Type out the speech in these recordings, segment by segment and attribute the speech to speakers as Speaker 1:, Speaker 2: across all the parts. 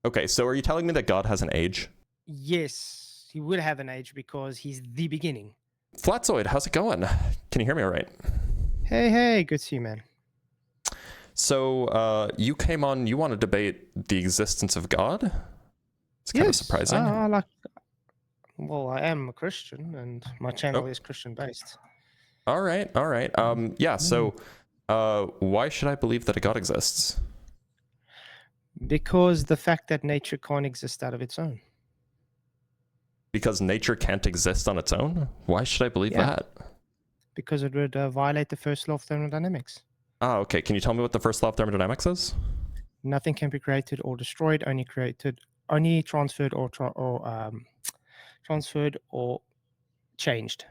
Speaker 1: Okay, so are you telling me that God has an age?
Speaker 2: Yes, he would have an age because he's the beginning.
Speaker 1: Flatzoid, how's it going? Can you hear me all right?
Speaker 2: Hey, good to see you, man.
Speaker 1: So you came on, you want to debate the existence of God? It's kind of surprising.
Speaker 2: I am a Christian, and my channel is Christian-based.
Speaker 1: All right. Yeah, so why should I believe that a God exists?
Speaker 2: Because the fact that nature can't exist out of its own.
Speaker 1: Because nature can't exist on its own? Why should I believe that?
Speaker 2: Because it would violate the first law of thermodynamics.
Speaker 1: Ah, okay. Can you tell me what the first law of thermodynamics is?
Speaker 2: Nothing can be created or destroyed, only transferred or changed,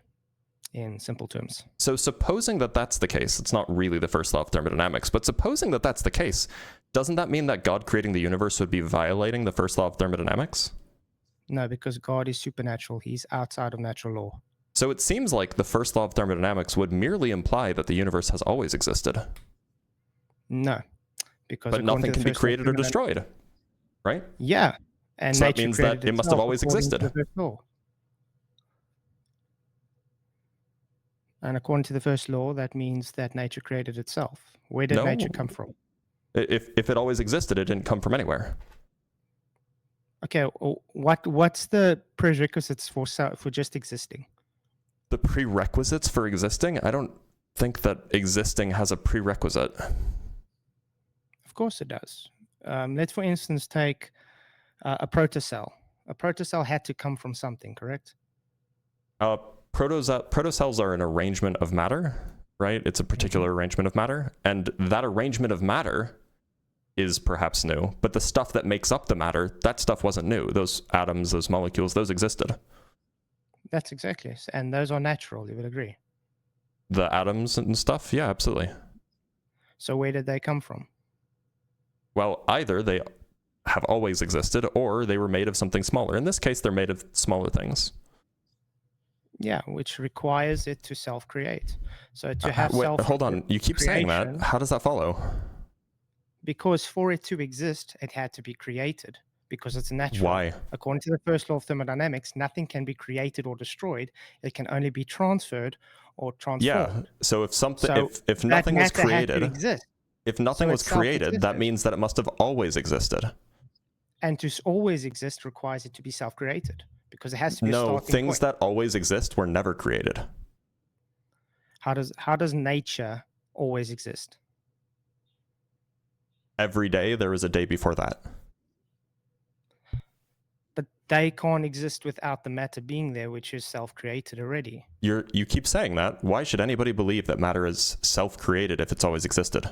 Speaker 2: in simple terms.
Speaker 1: So supposing that that's the case, it's not really the first law of thermodynamics, but supposing that that's the case, doesn't that mean that God creating the universe would be violating the first law of thermodynamics?
Speaker 2: No, because God is supernatural. He's outside of natural law.
Speaker 1: So it seems like the first law of thermodynamics would merely imply that the universe has always existed.
Speaker 2: No, because
Speaker 1: but nothing can be created or destroyed, right?
Speaker 2: Yeah, and
Speaker 1: so that means that it must have always existed.
Speaker 2: And according to the first law, that means that nature created itself. Where did nature come from?
Speaker 1: If it always existed, it didn't come from anywhere.
Speaker 2: Okay, what's the prerequisites for just existing?
Speaker 1: The prerequisites for existing? I don't think that existing has a prerequisite.
Speaker 2: Of course it does. Let's, for instance, take a protocell. A protocell had to come from something, correct?
Speaker 1: Protocells are an arrangement of matter, right? It's a particular arrangement of matter, and that arrangement of matter is perhaps new, but the stuff that makes up the matter, that stuff wasn't new. Those atoms, those molecules, those existed.
Speaker 2: That's exactly it. And those are natural, you would agree?
Speaker 1: The atoms and stuff? Yeah, absolutely.
Speaker 2: So where did they come from?
Speaker 1: Well, either they have always existed or they were made of something smaller. In this case, they're made of smaller things.
Speaker 2: Yeah, which requires it to self-create. So to have
Speaker 1: hold on, you keep saying that. How does that follow?
Speaker 2: Because for it to exist, it had to be created because it's natural.
Speaker 1: Why?
Speaker 2: According to the first law of thermodynamics, nothing can be created or destroyed. It can only be transferred or transformed.
Speaker 1: Yeah, so if something, if nothing was created, if nothing was created, that means that it must have always existed.
Speaker 2: And to always exist requires it to be self-created because it has to be a starting point.
Speaker 1: No, things that always exist were never created.
Speaker 2: How does nature always exist?
Speaker 1: Every day there is a day before that.
Speaker 2: But they can't exist without the matter being there, which is self-created already.
Speaker 1: You keep saying that. Why should anybody believe that matter is self-created if it's always existed?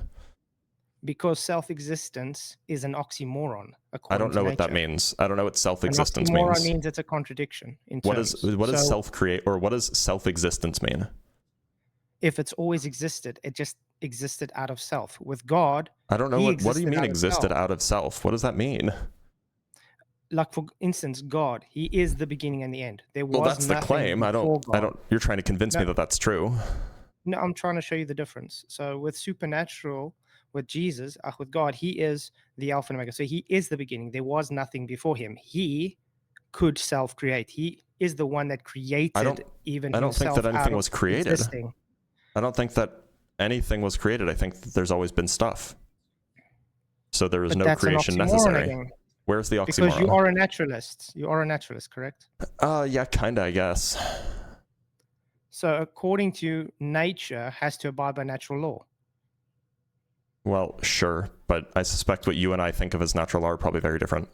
Speaker 2: Because self-existence is an oxymoron.
Speaker 1: I don't know what that means. I don't know what self-existence means.
Speaker 2: An oxymoron means it's a contradiction in terms.
Speaker 1: What does self-create, or what does self-existence mean?
Speaker 2: If it's always existed, it just existed out of self. With God,
Speaker 1: I don't know what do you mean existed out of self? What does that mean?
Speaker 2: Like, for instance, God, he is the beginning and the end. There was
Speaker 1: that's the claim. I don't you're trying to convince me that that's true.
Speaker 2: No, I'm trying to show you the difference. So with supernatural, with Jesus, with God, he is the Alpha and Omega. So he is the beginning. There was nothing before him. He could self-create. He is the one that created even himself.
Speaker 1: I don't think that anything was created.
Speaker 2: Existing.
Speaker 1: I don't think that anything was created. I think that there's always been stuff. So there is no creation necessary. Again. Where's the oxymoron?
Speaker 2: Because you are a naturalist. You are a naturalist, correct?
Speaker 1: Yeah, kinda, I guess.
Speaker 2: So according to nature, has to abide by natural law.
Speaker 1: Well, sure, but I suspect what you and I think of as natural law are probably very different.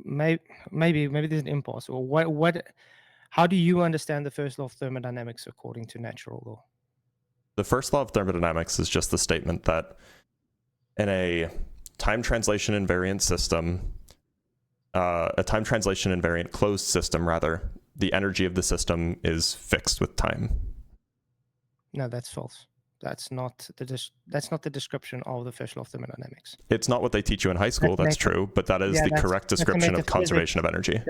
Speaker 2: Maybe there's an impulse. Or how do you understand the first law of thermodynamics according to natural law?
Speaker 1: The first law of thermodynamics is just the statement that in a time translation invariant system, a time translation invariant closed system, rather, the energy of the system is fixed with time.
Speaker 2: No, that's false. That's not the description of the first law of thermodynamics.
Speaker 1: It's not what they teach you in high school, that's true, but that is the correct description of conservation of energy.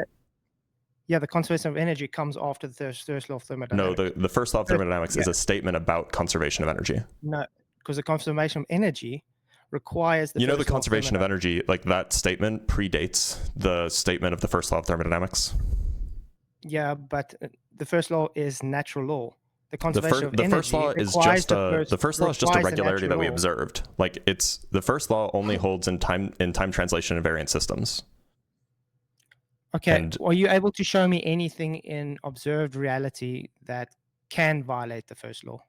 Speaker 2: Yeah, the conservation of energy comes after the first law of thermodynamics.
Speaker 1: No, the first law of thermodynamics is a statement about conservation of energy.
Speaker 2: No, because the conservation of energy requires the
Speaker 1: You know, the
Speaker 2: first law
Speaker 1: conservation of
Speaker 2: thermodynamics.
Speaker 1: energy, like that statement predates the statement of the first law of thermodynamics.
Speaker 2: Yeah, but the first law is natural law. The
Speaker 1: The
Speaker 2: conservation
Speaker 1: first
Speaker 2: of
Speaker 1: the first
Speaker 2: energy
Speaker 1: law is
Speaker 2: requires
Speaker 1: just a
Speaker 2: requires the
Speaker 1: regularity that we
Speaker 2: natural law.
Speaker 1: observed. Like it's the first law only holds in time translation invariant systems.
Speaker 2: Okay,
Speaker 1: And
Speaker 2: are you able to show me anything in observed reality that can violate the first law?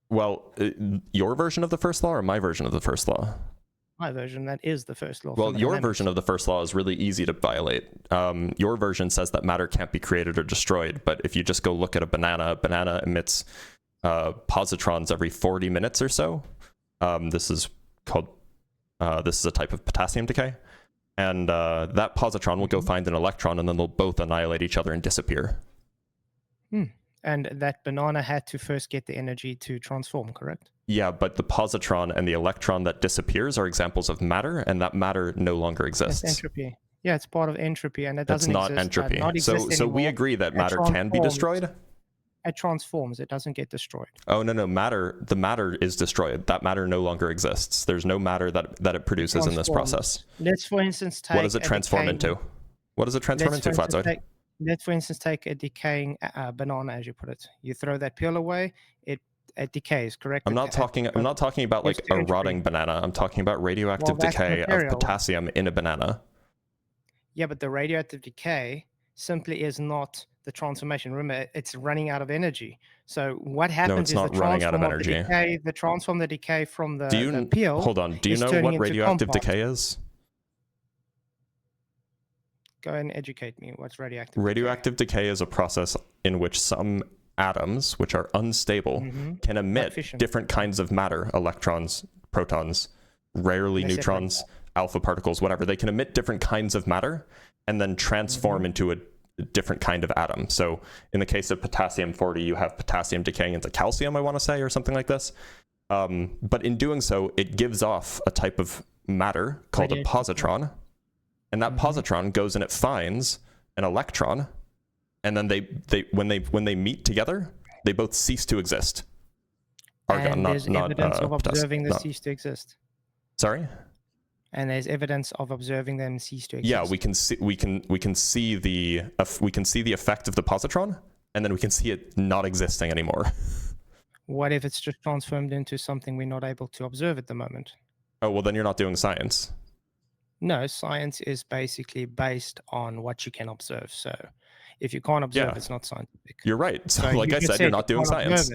Speaker 1: well, your version of the first law or my version of the first law?
Speaker 2: My version, that is the first law of
Speaker 1: Well, your
Speaker 2: thermodynamics.
Speaker 1: version of the first law is really easy to violate. Your version says that matter can't be created or destroyed, but if you just go look at a banana emits positrons every 40 minutes or so. This is a type of potassium decay. And that positron will go find an electron, and then they'll both annihilate each other and disappear.
Speaker 2: And that banana had to first get the energy to transform, correct?
Speaker 1: Yeah, but the positron and the electron that disappears are examples of matter, and that matter no longer exists.
Speaker 2: That's entropy. Yeah, it's part of entropy, and it
Speaker 1: That's
Speaker 2: doesn't
Speaker 1: not
Speaker 2: exist.
Speaker 1: entropy.
Speaker 2: Not exist
Speaker 1: So we
Speaker 2: anymore.
Speaker 1: agree that
Speaker 2: It
Speaker 1: matter can be
Speaker 2: transforms.
Speaker 1: destroyed?
Speaker 2: It transforms. It doesn't get destroyed.
Speaker 1: Oh, no, the matter is destroyed. That matter no longer exists. There's no matter that it produces in this process.
Speaker 2: Let's, for instance, take
Speaker 1: What does it transform into? What does it transform into, Flatzoid?
Speaker 2: Let's, for instance, take a decaying banana, as you put it. You throw that peel away, it decays, correct?
Speaker 1: I'm not talking about like a rotting banana. I'm talking about radioactive decay of potassium in a banana.
Speaker 2: Yeah, but the radioactive decay simply is not the transformation. Remember, it's running out of energy. So what happens
Speaker 1: is the
Speaker 2: running out
Speaker 1: of energy.
Speaker 2: The decay from the peel.
Speaker 1: Hold on. Do you know what radioactive decay is?
Speaker 2: Go ahead and educate me. What's radioactive?
Speaker 1: Radioactive decay is a process in which some atoms, which are unstable, can emit different kinds of matter, electrons, protons, rarely neutrons, alpha particles, whatever. They can emit different kinds of matter and then transform into a different kind of atom. So in the case of potassium-40, you have potassium decaying into calcium, I want to say, or something like this. But in doing so, it gives off a type of matter called a positron. And that positron goes and it finds an electron, and then when they meet together, they both cease to exist.
Speaker 2: Argon, there's evidence of observing them cease to exist.
Speaker 1: Sorry?
Speaker 2: And there's evidence of observing them cease to exist.
Speaker 1: Yeah, we can see the effect of the positron, and then we can see it not existing anymore.
Speaker 2: What if it's just transformed into something we're not able to observe at the moment?
Speaker 1: Oh, well, then you're not doing science.
Speaker 2: No, science is basically based on what you can observe. So if you can't observe, it's not scientific.
Speaker 1: You're right. So like I said, you're not doing science.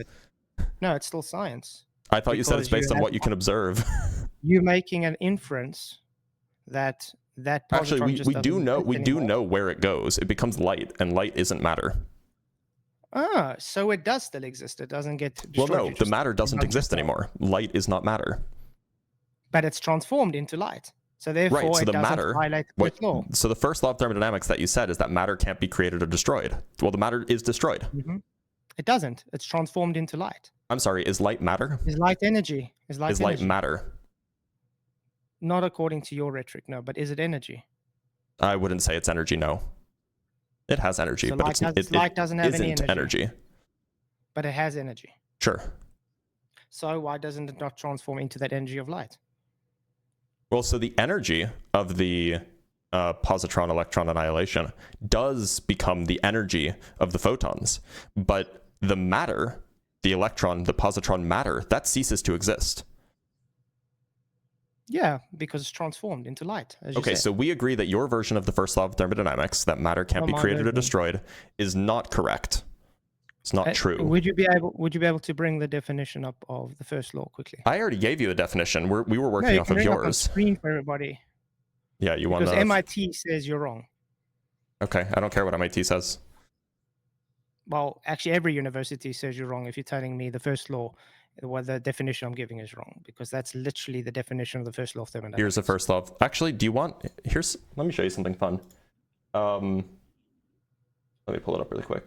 Speaker 2: No, it's still science.
Speaker 1: I thought you said it's based on what you can observe.
Speaker 2: You're making an inference that
Speaker 1: actually we do know where it goes. It becomes light, and light isn't matter.
Speaker 2: Ah, so it does still exist. It doesn't get destroyed.
Speaker 1: Well, no, the matter doesn't exist anymore. Light is not matter.
Speaker 2: But it's transformed into light. So therefore,
Speaker 1: right, so
Speaker 2: it doesn't violate the first law.
Speaker 1: So the first law of thermodynamics that you said is that matter can't be created or destroyed. Well, the matter is destroyed.
Speaker 2: It doesn't. It's transformed into light.
Speaker 1: I'm sorry, is light matter?
Speaker 2: Is light energy? Is
Speaker 1: light matter?
Speaker 2: Not according to your rhetoric, no. But is it energy?
Speaker 1: I wouldn't say it's energy, no. It has energy,
Speaker 2: so
Speaker 1: but
Speaker 2: light doesn't have any
Speaker 1: energy.
Speaker 2: But it has energy.
Speaker 1: Sure.
Speaker 2: So why doesn't it not transform into that energy of light?
Speaker 1: Well, so the energy of the positron-electron annihilation does become the energy of the photons, but the matter, the electron, the positron matter, that ceases to exist.
Speaker 2: Yeah, because it's transformed into light.
Speaker 1: Okay, so we agree that your version of the first law of thermodynamics, that matter can't be created or destroyed, is not correct. It's not true.
Speaker 2: Would you be able to bring the definition up of the first law quickly?
Speaker 1: I already gave you a definition. We were working off of yours.
Speaker 2: Up on screen for everybody.
Speaker 1: Yeah, you want to.
Speaker 2: Because MIT says you're wrong.
Speaker 1: Okay, I don't care what MIT says.
Speaker 2: Well, actually, every university says you're wrong if you're telling me the first law, what the definition I'm giving is wrong, because that's literally the definition of the first law of thermodynamics.
Speaker 1: Here's the first law of. Actually, do you want? Let me show you something fun. Let me pull it up really quick.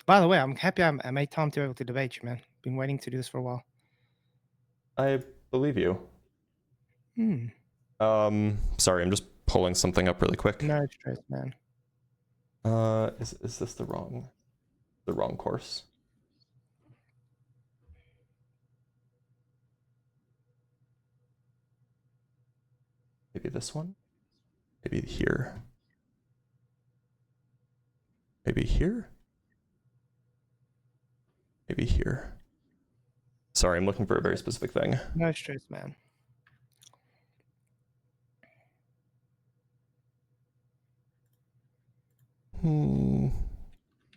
Speaker 2: By the way, I'm happy I made time to be able to debate you, man. Been waiting to do this for a while.
Speaker 1: I believe you. Sorry, I'm just pulling something up really quick.
Speaker 2: No stress, man.
Speaker 1: Is this the wrong course? Maybe this one? Maybe here? Maybe here? Maybe here? Sorry, I'm looking for a very specific thing.
Speaker 2: No stress, man.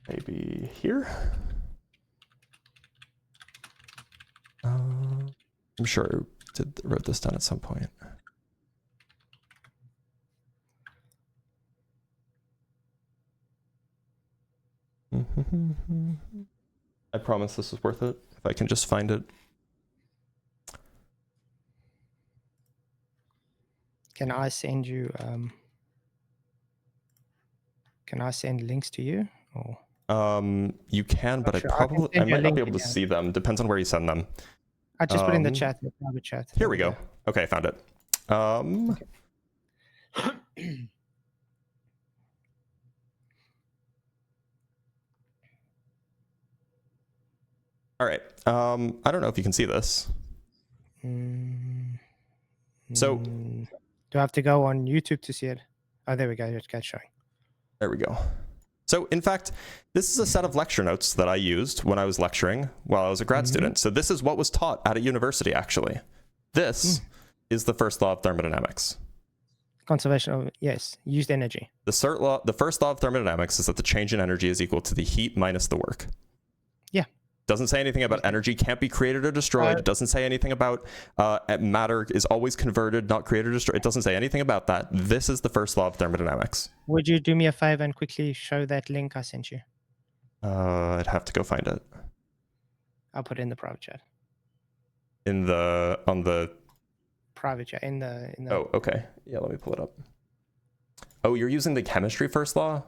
Speaker 1: Maybe here? I'm sure I wrote this down at some point. I promise this is worth it if I can just find it.
Speaker 2: Can I send you? Can I send links to you? Or
Speaker 1: You can, but
Speaker 2: sure.
Speaker 1: I might not be able to
Speaker 2: again.
Speaker 1: see them. Depends on where you send them.
Speaker 2: I just put in the chat, the private chat.
Speaker 1: Here we go. Okay, I found it.
Speaker 2: Okay.
Speaker 1: All right. I don't know if you can see this. So
Speaker 2: do I have to go on YouTube to see it? Oh, there we go. It's showing.
Speaker 1: There we go. So in fact, this is a set of lecture notes that I used when I was lecturing while I was a grad student. So this is what was taught at a university, actually. This is the first law of thermodynamics.
Speaker 2: Conservation of, yes, used energy.
Speaker 1: The first law of thermodynamics is that the change in energy is equal to the heat minus the work.
Speaker 2: Yeah.
Speaker 1: Doesn't say anything about energy can't be created or destroyed. It doesn't say anything about matter is always converted, not created or destroyed. It doesn't say anything about that. This is the first law of thermodynamics.
Speaker 2: Would you do me a favor and quickly show that link I sent you?
Speaker 1: I'd have to go find it.
Speaker 2: I'll put it in the private chat.
Speaker 1: On the
Speaker 2: private chat in the.
Speaker 1: Oh, okay. Yeah, let me pull it up. Oh, you're using the chemistry first law?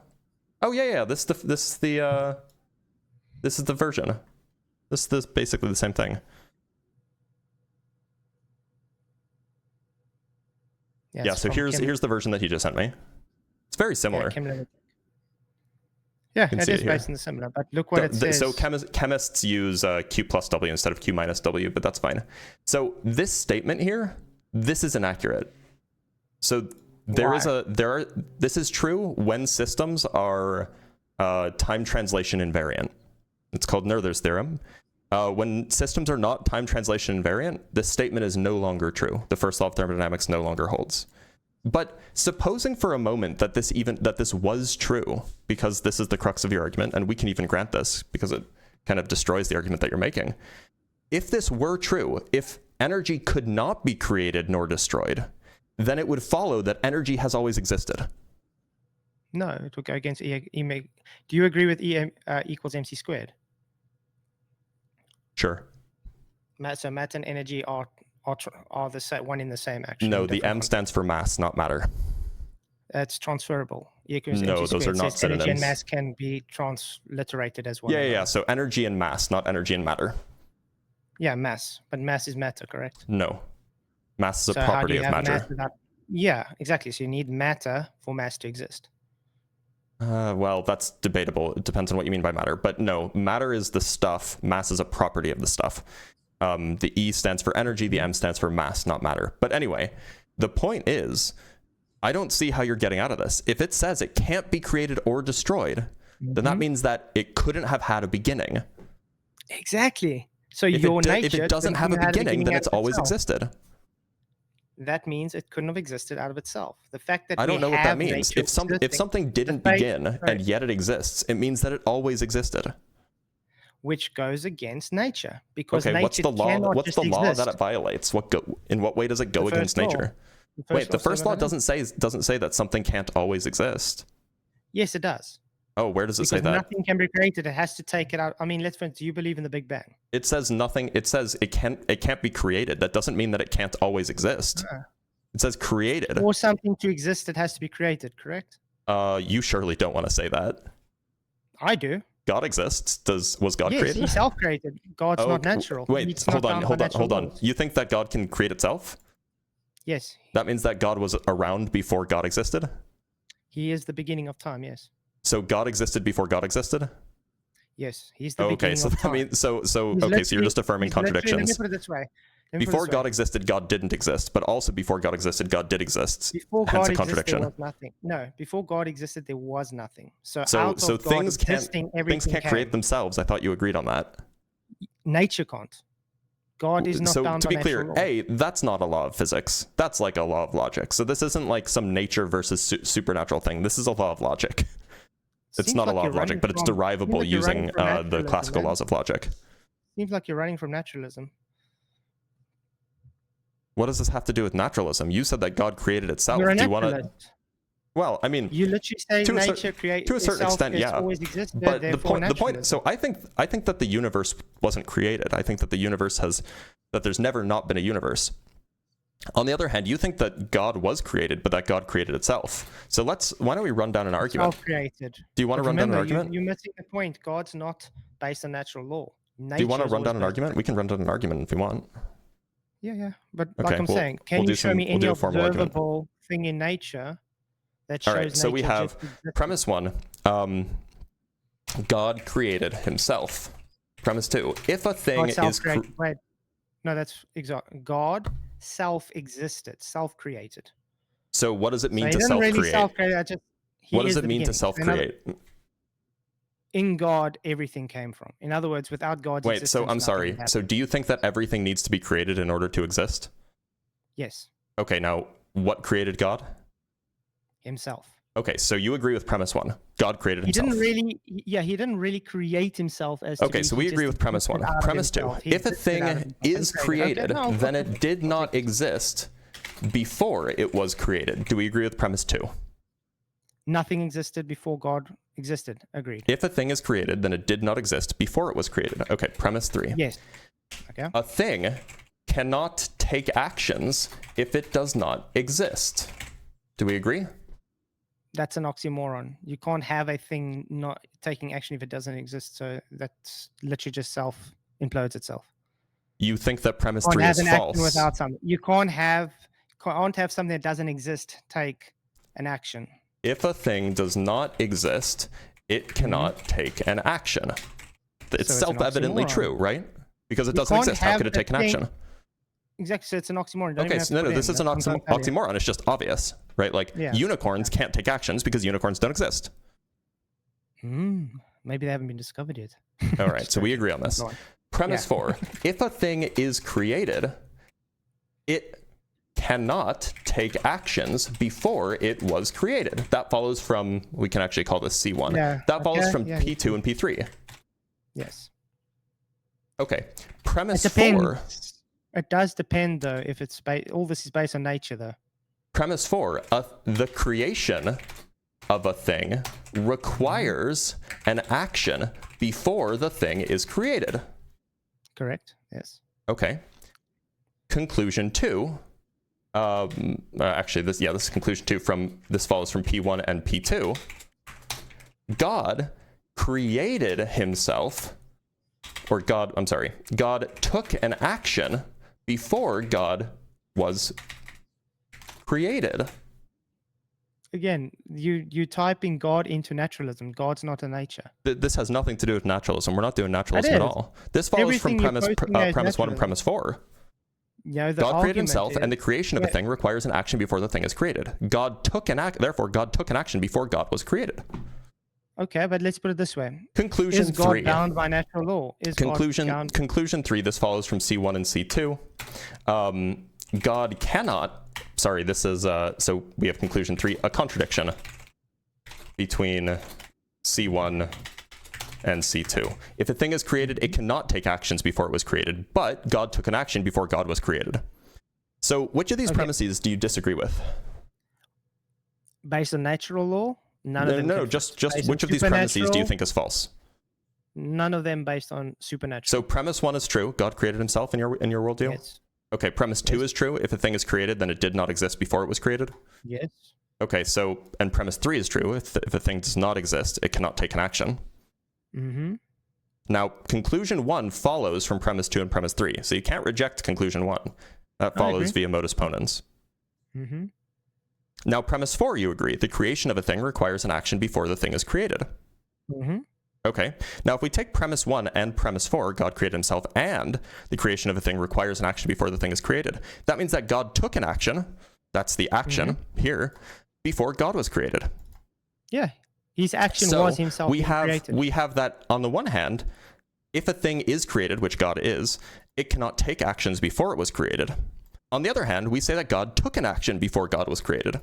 Speaker 1: Oh yeah. This is the version. This is basically the same thing. Yeah, so here's the version that he just sent me. It's very similar.
Speaker 2: Yeah, it is based on the similar, but look what it says.
Speaker 1: So chemists use Q plus W instead of Q minus W, but that's fine. So this statement here, this is inaccurate. So this is true when systems are time translation invariant. It's called Noether's theorem. When systems are not time translation invariant, this statement is no longer true. The first law of thermodynamics no longer holds. But supposing for a moment that this was true, because this is the crux of your argument, and we can even grant this because it kind of destroys the argument that you're making. If this were true, if energy could not be created nor destroyed, then it would follow that energy has always existed.
Speaker 2: No, it would go against E. Do you agree with E equals mc squared?
Speaker 1: Sure.
Speaker 2: So matter and energy are the same, one in the same, actually.
Speaker 1: No, the M stands for mass, not matter.
Speaker 2: That's transferable.
Speaker 1: No, those are not synonyms.
Speaker 2: Energy and mass can be transliterated as one.
Speaker 1: Yeah. So energy and mass, not energy and matter.
Speaker 2: Yeah, mass. But mass is matter, correct?
Speaker 1: No. Mass is a property of matter.
Speaker 2: Yeah, exactly. So you need matter for mass to exist.
Speaker 1: Well, that's debatable. It depends on what you mean by matter. But no, matter is the stuff. Mass is a property of the stuff. The E stands for energy. The M stands for mass, not matter. But anyway, the point is, I don't see how you're getting out of this. If it says it can't be created or destroyed, then that means that it couldn't have had a beginning.
Speaker 2: Exactly. So if
Speaker 1: it doesn't have a beginning, then it's always existed.
Speaker 2: That means it couldn't have existed out of itself. The fact that
Speaker 1: I don't know what that means. If something didn't begin and yet it exists, it means that it always existed.
Speaker 2: Which goes against nature, because
Speaker 1: nature what's the law? What's the law
Speaker 2: exist.
Speaker 1: that it violates? In what way does it go against nature? The first law doesn't say that something can't always exist.
Speaker 2: Yes, it does.
Speaker 1: Oh, where does it say that?
Speaker 2: Nothing can be created. It has to take it out. I mean, do you believe in the Big Bang?
Speaker 1: It says nothing. It says it can't be created. That doesn't mean that it can't always exist. It says created.
Speaker 2: For something to exist, it has to be created, correct?
Speaker 1: You surely don't want to say that.
Speaker 2: I do.
Speaker 1: God exists. Was God created?
Speaker 2: Yes, he's self-created. God's not natural.
Speaker 1: Wait, hold on. You think that God can create itself?
Speaker 2: Yes.
Speaker 1: That means that God was around before God existed?
Speaker 2: He is the beginning of time, yes.
Speaker 1: So God existed before God existed?
Speaker 2: Yes, he's the beginning of time.
Speaker 1: So you're just affirming contradictions.
Speaker 2: Let me put it this way. Let me put it
Speaker 1: Before
Speaker 2: this
Speaker 1: God
Speaker 2: way.
Speaker 1: existed, God didn't exist, but also before God existed, God did exist.
Speaker 2: Before
Speaker 1: Hence
Speaker 2: God
Speaker 1: a
Speaker 2: existed, there
Speaker 1: contradiction.
Speaker 2: was nothing. No, before God existed, there was nothing. So
Speaker 1: So
Speaker 2: out of God
Speaker 1: things
Speaker 2: existing, everything
Speaker 1: can't create
Speaker 2: came.
Speaker 1: themselves. I thought you agreed on that.
Speaker 2: Nature can't. God is not
Speaker 1: So
Speaker 2: bound
Speaker 1: to
Speaker 2: by
Speaker 1: be clear,
Speaker 2: natural law.
Speaker 1: that's not a law of physics. That's like a law of logic. So this isn't like some nature versus supernatural thing. This is a law of logic. It's
Speaker 2: Seems
Speaker 1: not a
Speaker 2: like
Speaker 1: law
Speaker 2: you're
Speaker 1: of logic,
Speaker 2: running
Speaker 1: but it's
Speaker 2: from-
Speaker 1: derivable
Speaker 2: seems like you're running
Speaker 1: using
Speaker 2: from
Speaker 1: the
Speaker 2: naturalism,
Speaker 1: classical
Speaker 2: man.
Speaker 1: laws of logic.
Speaker 2: Seems like you're running from naturalism.
Speaker 1: What does this have to do with naturalism? You said that God created itself.
Speaker 2: You're a
Speaker 1: Do you want to?
Speaker 2: naturalist.
Speaker 1: Well, I mean,
Speaker 2: You literally say
Speaker 1: to a
Speaker 2: nature create
Speaker 1: to a certain
Speaker 2: itself
Speaker 1: extent,
Speaker 2: has
Speaker 1: yeah.
Speaker 2: always existed.
Speaker 1: But the
Speaker 2: therefore
Speaker 1: point.
Speaker 2: naturalism.
Speaker 1: So I think that the universe wasn't created. I think that the universe that there's never not been a universe. On the other hand, you think that God was created, but that God created itself. So why don't we run down an argument?
Speaker 2: Self-created.
Speaker 1: Do you want to run down an argument?
Speaker 2: You're missing the point. God's not based on natural law.
Speaker 1: Do you want to run down an argument? We can run down an argument if you want.
Speaker 2: Yeah. But
Speaker 1: Okay,
Speaker 2: like I'm saying, can
Speaker 1: we'll
Speaker 2: you show me
Speaker 1: we'll
Speaker 2: any
Speaker 1: do a formal argument.
Speaker 2: observable thing in nature that shows
Speaker 1: All right, so we
Speaker 2: nature
Speaker 1: have
Speaker 2: just existed?
Speaker 1: premise 1. God created himself. Premise 2. If a thing
Speaker 2: God
Speaker 1: is
Speaker 2: self-created. Wait, no, that's exact. God self-existed, self-created.
Speaker 1: so what does it mean
Speaker 2: So he
Speaker 1: to
Speaker 2: didn't really
Speaker 1: self-create?
Speaker 2: self-create.
Speaker 1: What does it mean to
Speaker 2: beginning.
Speaker 1: self-create?
Speaker 2: In God, everything came from. In other words, without God's
Speaker 1: Wait,
Speaker 2: existence,
Speaker 1: so I'm
Speaker 2: nothing
Speaker 1: sorry.
Speaker 2: happened.
Speaker 1: So do you think that everything needs to be created in order to exist?
Speaker 2: Yes,
Speaker 1: Okay, now what created God?
Speaker 2: himself.
Speaker 1: Okay, so you agree with premise 1. God created
Speaker 2: He
Speaker 1: himself.
Speaker 2: he didn't really create himself as.
Speaker 1: Okay, so we agree with premise 1. Premise 2. If a thing is created, then it did not exist before it was created. Do we agree with premise 2?
Speaker 2: Nothing existed before God existed. Agreed.
Speaker 1: If a thing is created, then it did not exist before it was created. Okay, premise 3.
Speaker 2: Yes. Okay.
Speaker 1: A thing cannot take actions if it does not exist. Do we agree?
Speaker 2: That's an oxymoron. You can't have a thing not taking action if it doesn't exist. So that's literally just self implodes itself.
Speaker 1: You think that premise
Speaker 2: You
Speaker 1: 3
Speaker 2: can't
Speaker 1: is
Speaker 2: have an action
Speaker 1: false?
Speaker 2: without something. You can't have something that doesn't exist take an action.
Speaker 1: If a thing does not exist, it cannot take an action. It's
Speaker 2: So it's an
Speaker 1: self-evidently
Speaker 2: oxymoron.
Speaker 1: true, right? Because it
Speaker 2: You
Speaker 1: doesn't
Speaker 2: can't
Speaker 1: exist. How
Speaker 2: have
Speaker 1: could it
Speaker 2: the
Speaker 1: take an
Speaker 2: thing-
Speaker 1: action?
Speaker 2: Exactly. So it's an oxymoron. You don't
Speaker 1: Okay,
Speaker 2: even have
Speaker 1: so
Speaker 2: to
Speaker 1: no,
Speaker 2: put
Speaker 1: this
Speaker 2: in.
Speaker 1: is an
Speaker 2: That's what I'm trying to tell you.
Speaker 1: oxymoron. It's just obvious, right? Like
Speaker 2: Yeah.
Speaker 1: unicorns can't take actions because unicorns don't exist.
Speaker 2: Maybe they haven't been discovered yet.
Speaker 1: All right, so we agree on this.
Speaker 2: Go on.
Speaker 1: Premise
Speaker 2: Yeah.
Speaker 1: 4. If a thing is created, it cannot take actions before it was created. That follows from, we can actually call this C1.
Speaker 2: Yeah,
Speaker 1: That follows
Speaker 2: okay,
Speaker 1: from
Speaker 2: yeah,
Speaker 1: P2 and P3.
Speaker 2: Yes.
Speaker 1: Okay,
Speaker 2: It
Speaker 1: premise 4.
Speaker 2: depends. It does depend, though, if it's all this is based on nature, though.
Speaker 1: Premise 4. The creation of a thing requires an action before the thing is created.
Speaker 2: Correct. Yes.
Speaker 1: Okay. Conclusion 2. Actually, this is conclusion 2 this follows from P1 and P2. God created himself, or God took an action before God was created.
Speaker 2: Again, you typing God into naturalism. God's not a nature.
Speaker 1: This has nothing to do with naturalism. We're not doing naturalism
Speaker 2: It
Speaker 1: at
Speaker 2: is.
Speaker 1: all. This follows
Speaker 2: Everything
Speaker 1: from
Speaker 2: you're
Speaker 1: premise
Speaker 2: posting there is
Speaker 1: 1 and
Speaker 2: naturalism.
Speaker 1: premise 4.
Speaker 2: You know, the
Speaker 1: God created
Speaker 2: argument
Speaker 1: himself, and the
Speaker 2: is-
Speaker 1: creation of a thing requires an action before the thing is created. Therefore, God took an action before God was created.
Speaker 2: Okay, but let's put it this way:
Speaker 1: Conclusion
Speaker 2: Is God
Speaker 1: 3.
Speaker 2: bound by natural law? Is God bound-
Speaker 1: Conclusion 3. This follows from C1 and C2. God cannot. Sorry, this is so we have conclusion 3, a contradiction between C1 and C2. If a thing is created, it cannot take actions before it was created, but God took an action before God was created. So which of these premises do you disagree with?
Speaker 2: based on natural law? None of them.
Speaker 1: No,
Speaker 2: can-
Speaker 1: just
Speaker 2: based on
Speaker 1: which of these premises do you
Speaker 2: supernatural?
Speaker 1: think is false?
Speaker 2: None of them based on supernatural.
Speaker 1: So premise 1 is true. God created himself in your worldview?
Speaker 2: Yes.
Speaker 1: Okay, premise 2 is true. If a thing is created, then it did not exist before it was created?
Speaker 2: Yes.
Speaker 1: Okay, so, and premise 3 is true. If a thing does not exist, it cannot take an action.
Speaker 2: Mm-hmm.
Speaker 1: Now, conclusion 1 follows from premise 2 and premise 3, so you can't reject conclusion 1. That follows via modus ponens.
Speaker 2: Mm-hmm.
Speaker 1: Now, premise 4, you agree. The creation of a thing requires an action before the thing is created.
Speaker 2: Mm-hmm.
Speaker 1: Okay. Now, if we take premise 1 and premise 4, God created himself, and the creation of a thing requires an action before the thing is created, that means that God took an action, that's the action here, before God was created.
Speaker 2: Yeah. His action
Speaker 1: So
Speaker 2: was himself being created.
Speaker 1: we have that on the one hand, if a thing is created, which God is, it cannot take actions before it was created. On the other hand, we say that God took an action before God was created.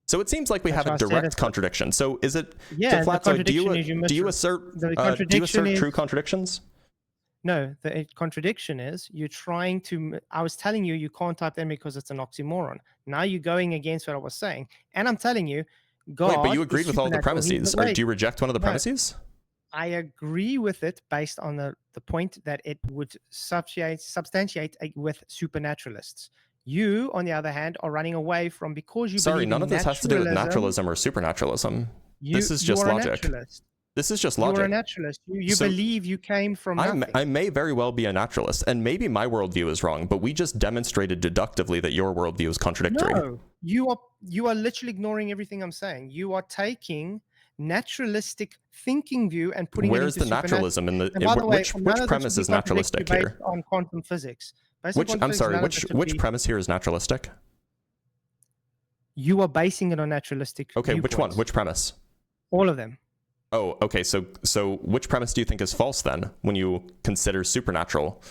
Speaker 1: So it seems like we have a direct contradiction. So is it,
Speaker 2: yeah,
Speaker 1: so Flatzoid, do you assert true contradictions?
Speaker 2: No, the contradiction is you're trying to, I was telling you, you can't type that because it's an oxymoron. Now you're going against what I was saying. And I'm telling you, God.
Speaker 1: Wait, but you agreed with all the premises. Do you reject one of the premises?
Speaker 2: I agree with it based on the point that it would substantiate with supernaturalists. You, on the other hand, are running away from, because you believe
Speaker 1: none of this has to do with naturalism or supernaturalism. This is just logic. This is just logic.
Speaker 2: You're a naturalist. You believe you came from nothing.
Speaker 1: I may very well be a naturalist, and maybe my worldview is wrong, but we just demonstrated deductively that your worldview is contradictory.
Speaker 2: No, you are literally ignoring everything I'm saying. You are taking naturalistic thinking view and putting
Speaker 1: Where's
Speaker 2: it into
Speaker 1: the naturalism in the which premise is naturalistic
Speaker 2: based
Speaker 1: here?
Speaker 2: On quantum physics.
Speaker 1: Which premise here is naturalistic?
Speaker 2: You are basing it on naturalistic.
Speaker 1: Okay, which one? Which premise?
Speaker 2: All of them.
Speaker 1: Oh, okay. So which premise do you think is false then, when you consider supernatural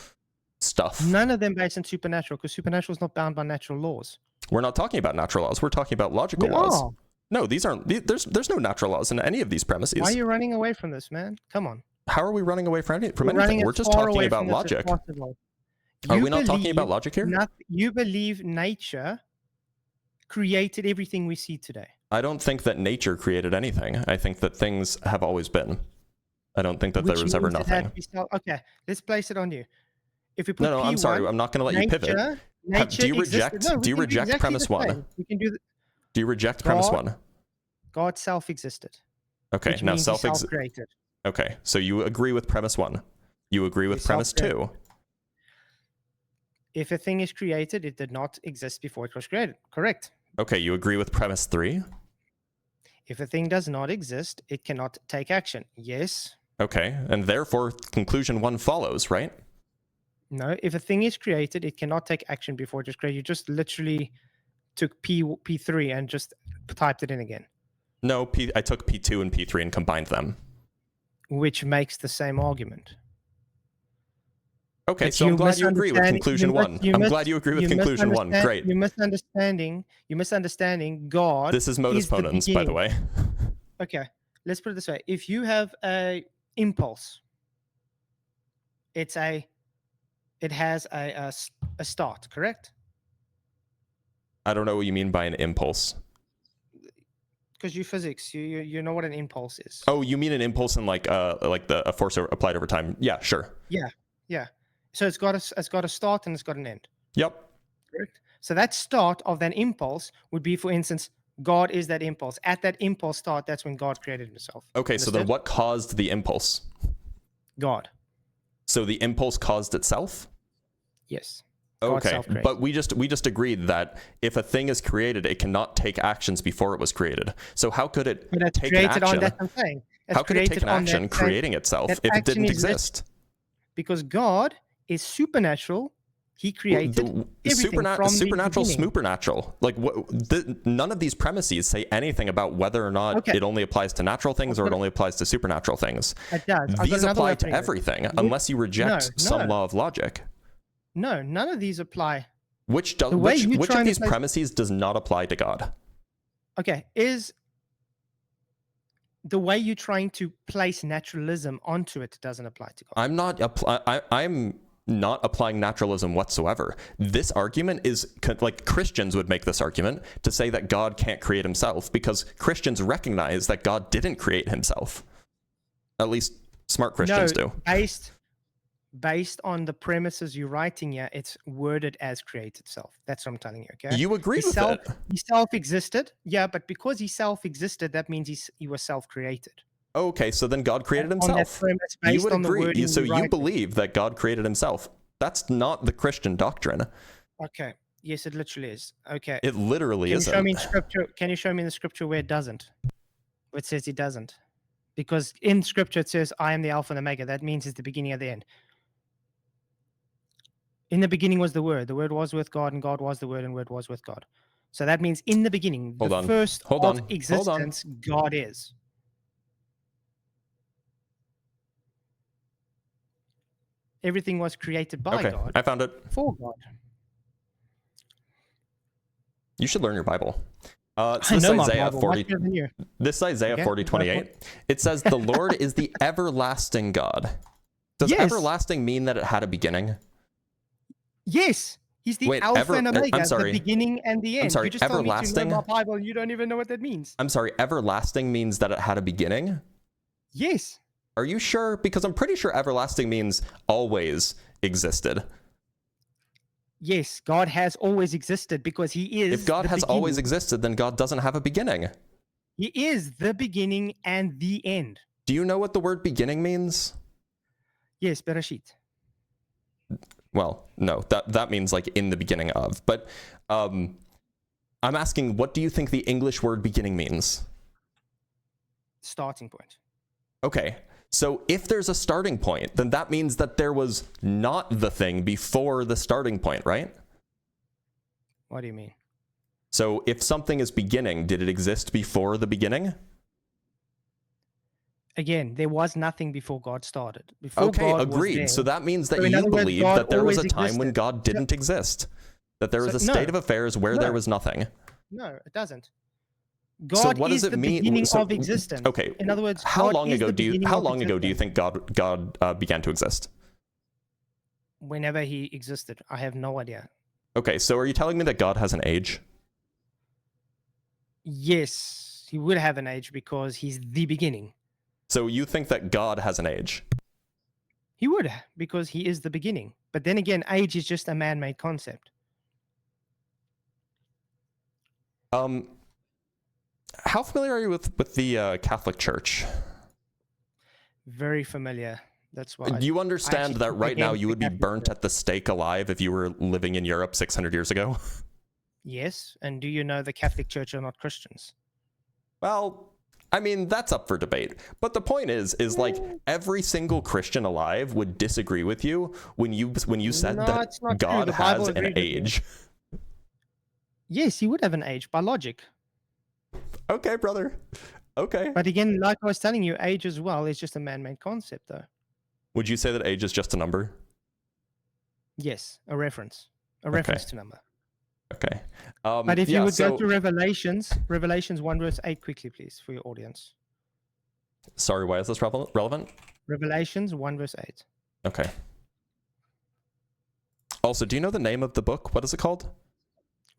Speaker 1: stuff?
Speaker 2: None of them based on supernatural, because supernatural is not bound by natural laws.
Speaker 1: We're not talking about natural laws. We're talking about logical laws. No, these aren't. There's no natural laws in any of these premises.
Speaker 2: Why are you running away from this, man? Come on.
Speaker 1: How are we running away from anything? We're just talking about logic. Are we not talking about logic here?
Speaker 2: You believe nature created everything we see today.
Speaker 1: I don't think that nature created anything. I think that things have always been. I don't think that there was ever nothing.
Speaker 2: Okay, let's place it on you. If we put
Speaker 1: no, I'm sorry. I'm not going to let you pivot. Do you reject premise 1?
Speaker 2: We can do.
Speaker 1: Do you reject premise 1?
Speaker 2: God self-existed.
Speaker 1: Okay, now
Speaker 2: self-created.
Speaker 1: Okay, so you agree with premise 1. You agree with premise 2.
Speaker 2: If a thing is created, it did not exist before it was created. Correct.
Speaker 1: Okay, you agree with premise 3?
Speaker 2: If a thing does not exist, it cannot take action. Yes.
Speaker 1: Okay, and therefore conclusion 1 follows, right?
Speaker 2: No, if a thing is created, it cannot take action before it was created. You just literally took P3 and just typed it in again.
Speaker 1: No, I took P2 and P3 and combined them.
Speaker 2: Which makes the same argument.
Speaker 1: Okay, so I'm glad you agree with conclusion 1. I'm glad you agree with conclusion 1. Great.
Speaker 2: You're misunderstanding God.
Speaker 1: This is modus ponens, by the way.
Speaker 2: Okay, let's put it this way. If you have a impulse, it has a start, correct?
Speaker 1: I don't know what you mean by an impulse.
Speaker 2: Because you physics, you know what an impulse is.
Speaker 1: Oh, you mean an impulse in like a force applied over time? Yeah, sure.
Speaker 2: Yeah. So it's got a start and it's got an end.
Speaker 1: Yep.
Speaker 2: Correct. So that start of that impulse would be, for instance, God is that impulse. At that impulse start, that's when God created himself.
Speaker 1: Okay, so then what caused the impulse?
Speaker 2: God.
Speaker 1: So the impulse caused itself?
Speaker 2: Yes.
Speaker 1: Okay, but we just agreed that if a thing is created, it cannot take actions before it was created. So how could it take an action?
Speaker 2: That's what I'm saying.
Speaker 1: How could it take an action creating itself if it didn't exist?
Speaker 2: Because God is supernatural. He created everything from
Speaker 1: supernatural,
Speaker 2: the
Speaker 1: supernatural. Like none of these premises say anything about whether or not it only applies to natural things or it only applies to supernatural things.
Speaker 2: It does.
Speaker 1: These apply to everything unless you reject some law of logic.
Speaker 2: No, none of these apply.
Speaker 1: Which of these premises does not apply to God?
Speaker 2: Okay, is the way you're trying to place naturalism onto it doesn't apply to God.
Speaker 1: I'm not applying naturalism whatsoever. This argument is like Christians would make this argument to say that God can't create himself because Christians recognize that God didn't create himself. At least smart Christians do.
Speaker 2: Based on the premises you're writing here, it's worded as created self. That's what I'm telling you, okay?
Speaker 1: You agree with it.
Speaker 2: He self-existed. Yeah, but because he self-existed, that means he was self-created.
Speaker 1: Okay, so then God created himself. You would agree. So you believe that God created himself. That's not the Christian doctrine.
Speaker 2: Okay. Yes, it literally is. Okay.
Speaker 1: It literally isn't.
Speaker 2: Can you show me in the scripture where it doesn't? Where it says he doesn't? because in scripture it says, I am the Alpha and Omega. That means it's the beginning and the end. In the beginning was the Word was with God, and God was the Word, and Word was with God. So that means in the beginning, the first of existence, God is. Everything was created by God.
Speaker 1: I found it.
Speaker 2: For God.
Speaker 1: You should learn your Bible.
Speaker 2: I know my Bible, much better than you.
Speaker 1: This Isaiah 40:28. It says, "The Lord is the everlasting God." Does everlasting mean that it had a beginning?
Speaker 2: Yes. He's the Alpha and Omega, the beginning and the end.
Speaker 1: I'm sorry,
Speaker 2: you just everlasting? Told me to know my Bible, and you don't even know what that means.
Speaker 1: I'm sorry, everlasting means that it had a beginning?
Speaker 2: Yes.
Speaker 1: Are you sure? Because I'm pretty sure everlasting means always existed.
Speaker 2: Yes, God has always existed because he is.
Speaker 1: If God has always existed, then God doesn't have a beginning.
Speaker 2: He is the beginning and the end.
Speaker 1: Do you know what the word beginning means?
Speaker 2: Yes, Bereshit.
Speaker 1: Well, no, that means like in the beginning of. But I'm asking, what do you think the English word beginning means?
Speaker 2: Starting point.
Speaker 1: Okay. So if there's a starting point, then that means that there was not the thing before the starting point, right?
Speaker 2: What do you mean?
Speaker 1: So if something is beginning, did it exist before the beginning?
Speaker 2: Again, there was nothing before God started. Before
Speaker 1: God agreed. So that means that you believe that there was a time when God didn't exist. That there was a state of affairs where there was nothing.
Speaker 2: No, it doesn't. God is the beginning of existence.
Speaker 1: Okay.
Speaker 2: In other words,
Speaker 1: how long ago do you think God began to exist?
Speaker 2: Whenever he existed. I have no idea.
Speaker 1: Okay, so are you telling me that God has an age?
Speaker 2: Yes, he would have an age because he's the beginning.
Speaker 1: So you think that God has an age?
Speaker 2: He would, because he is the beginning. But then again, age is just a man-made concept.
Speaker 1: How familiar are you with the Catholic Church?
Speaker 2: Very familiar. That's why.
Speaker 1: Do you understand that right now you would be burnt at the stake alive if you were living in Europe 600 years ago?
Speaker 2: Yes. And do you know the Catholic Church are not Christians?
Speaker 1: Well, I mean, that's up for debate. But the point is like every single Christian alive would disagree with you when you said that God has an age.
Speaker 2: Yes, he would have an age by logic.
Speaker 1: Okay, brother. Okay.
Speaker 2: But again, like I was telling you, age as well is just a man-made concept, though.
Speaker 1: Would you say that age is just a number?
Speaker 2: Yes, a reference to number.
Speaker 1: Okay.
Speaker 2: But if you would go to Revelations 1 verse 8 quickly, please, for your audience.
Speaker 1: Sorry, why is this relevant?
Speaker 2: Revelations 1 verse 8.
Speaker 1: Okay. Also, do you know the name of the book? What is it called?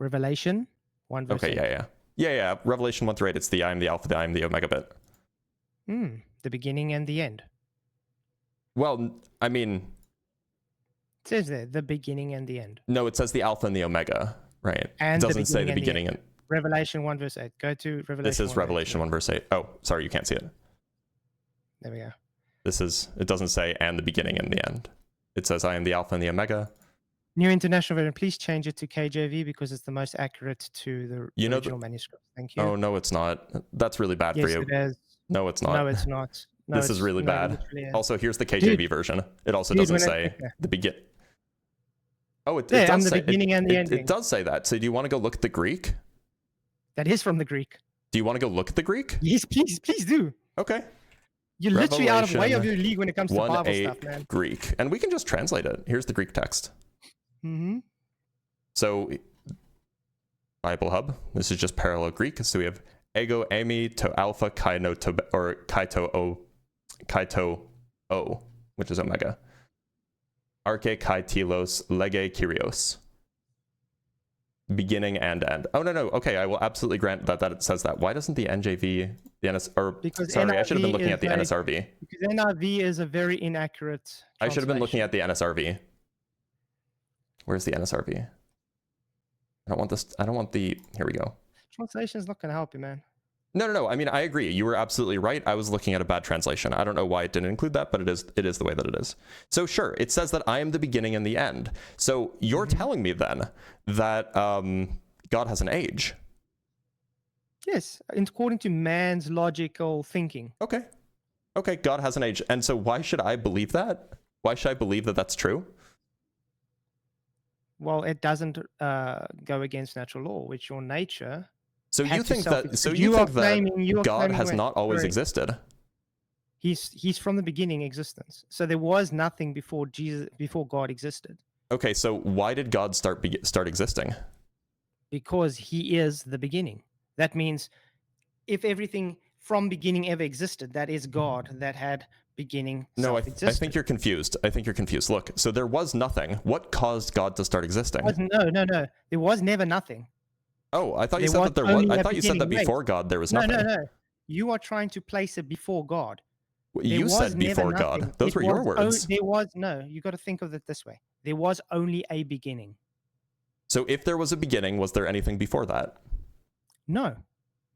Speaker 2: Revelation 1 verse 8.
Speaker 1: Okay, yeah. Revelation 1 through 8. It's the I am the Alpha, I am the Omega bit.
Speaker 2: The beginning and the end.
Speaker 1: Well, I mean...
Speaker 2: It says there, the beginning and the end.
Speaker 1: No, it says the Alpha and the Omega, right?
Speaker 2: And
Speaker 1: it doesn't say the beginning and...
Speaker 2: Revelation 1 verse 8. Go to Revelation 1.
Speaker 1: This is Revelation 1 verse 8. Oh, sorry, you can't see it.
Speaker 2: There we go.
Speaker 1: It doesn't say and the beginning and the end. It says I am the Alpha and the Omega.
Speaker 2: New International Version, please change it to KJV because it's the most accurate to the original manuscript. Thank you.
Speaker 1: Oh, no, it's not. That's really bad for you.
Speaker 2: Yes, it is.
Speaker 1: No, it's not.
Speaker 2: No, it's not. No,
Speaker 1: this is really bad. Also, here's the KJV version. It also doesn't say the begin. Oh, it does say the beginning and the ending. It does say that. So do you want to go look at the Greek?
Speaker 2: That is from the Greek.
Speaker 1: Do you want to go look at the Greek?
Speaker 2: Yes, please do.
Speaker 1: Okay.
Speaker 2: You're literally out of way of your league when it comes to Bible stuff, man.
Speaker 1: Greek. And we can just translate it. Here's the Greek text. So, Bible Hub. This is just parallel Greek. So we have ego eimi to alpha kai no to or kaito o, which is omega. Arche kai telos lege kyrios. Beginning and end. Oh no. Okay, I will absolutely grant that it says that. Why doesn't the NJV, sorry, I should have been looking at the NSRV.
Speaker 2: Because NIV is a very inaccurate.
Speaker 1: I should have been looking at the NSRV. Where's the NSRV? I don't want the. Here we go.
Speaker 2: Translation is not going to help you, man.
Speaker 1: No. I mean, I agree. You were absolutely right. I was looking at a bad translation. I don't know why it didn't include that, but it is the way that it is. So sure, it says that I am the beginning and the end. So you're telling me then that God has an age?
Speaker 2: Yes, according to man's logical thinking.
Speaker 1: Okay. Okay, God has an age. And so why should I believe that? Why should I believe that that's true?
Speaker 2: Well, it doesn't go against natural law, which your nature
Speaker 1: So you
Speaker 2: had to
Speaker 1: think
Speaker 2: self.
Speaker 1: that so you
Speaker 2: You are
Speaker 1: think that
Speaker 2: claiming. You are
Speaker 1: God
Speaker 2: claiming.
Speaker 1: has
Speaker 2: Wait,
Speaker 1: not always
Speaker 2: sorry.
Speaker 1: existed?
Speaker 2: He's from the beginning existence. So there was nothing before God existed.
Speaker 1: Okay, so why did God start existing?
Speaker 2: Because he is the beginning. That means if everything from beginning ever existed, that is God that had beginning
Speaker 1: No, I
Speaker 2: self-existed.
Speaker 1: think you're confused. I think you're confused. Look, so there was nothing. What caused God to start existing?
Speaker 2: No. There was never nothing.
Speaker 1: Oh, I thought you
Speaker 2: There
Speaker 1: said
Speaker 2: was
Speaker 1: that there was.
Speaker 2: only
Speaker 1: I
Speaker 2: a
Speaker 1: thought you said that
Speaker 2: beginning.
Speaker 1: before God there was
Speaker 2: No.
Speaker 1: nothing.
Speaker 2: You are trying to place it before God.
Speaker 1: You
Speaker 2: was
Speaker 1: said
Speaker 2: never
Speaker 1: before
Speaker 2: nothing.
Speaker 1: God. Those
Speaker 2: It
Speaker 1: were your
Speaker 2: was
Speaker 1: words.
Speaker 2: No, you got to think of it this way. There was only a beginning.
Speaker 1: So if there was a beginning, was there anything before that?
Speaker 2: No,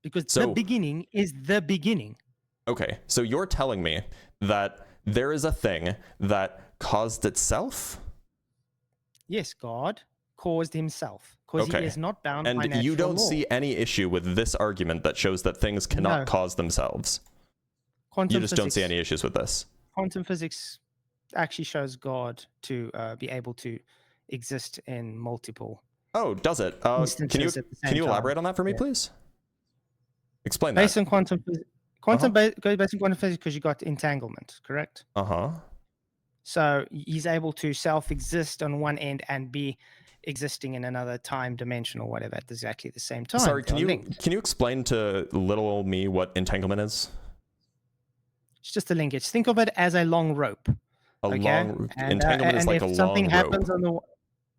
Speaker 2: because
Speaker 1: So-
Speaker 2: the beginning is the beginning.
Speaker 1: Okay, so you're telling me that there is a thing that caused itself?
Speaker 2: Yes, God caused himself because
Speaker 1: Okay.
Speaker 2: he is not bound by
Speaker 1: And
Speaker 2: natural
Speaker 1: you don't
Speaker 2: law.
Speaker 1: see any issue with this argument that shows that things cannot
Speaker 2: No.
Speaker 1: cause themselves.
Speaker 2: Quantum
Speaker 1: You just don't see
Speaker 2: physics-
Speaker 1: any issues with this.
Speaker 2: Quantum physics actually shows God to be able to exist in multiple.
Speaker 1: Oh, does it?
Speaker 2: Instances at the same
Speaker 1: Can you
Speaker 2: time.
Speaker 1: elaborate on that for me,
Speaker 2: Yeah.
Speaker 1: please? Explain that.
Speaker 2: Based on quantum physics, goes based on quantum physics because you got entanglement, correct?
Speaker 1: Uh-huh.
Speaker 2: So he's able to self-exist on one end and be existing in another time dimension or whatever at exactly the same time.
Speaker 1: Sorry,
Speaker 2: They're
Speaker 1: can
Speaker 2: linked.
Speaker 1: you explain to little old me what entanglement is?
Speaker 2: It's just a linkage. Think of it as a long rope.
Speaker 1: Entanglement is like a
Speaker 2: if something
Speaker 1: long
Speaker 2: happens
Speaker 1: rope.
Speaker 2: on the,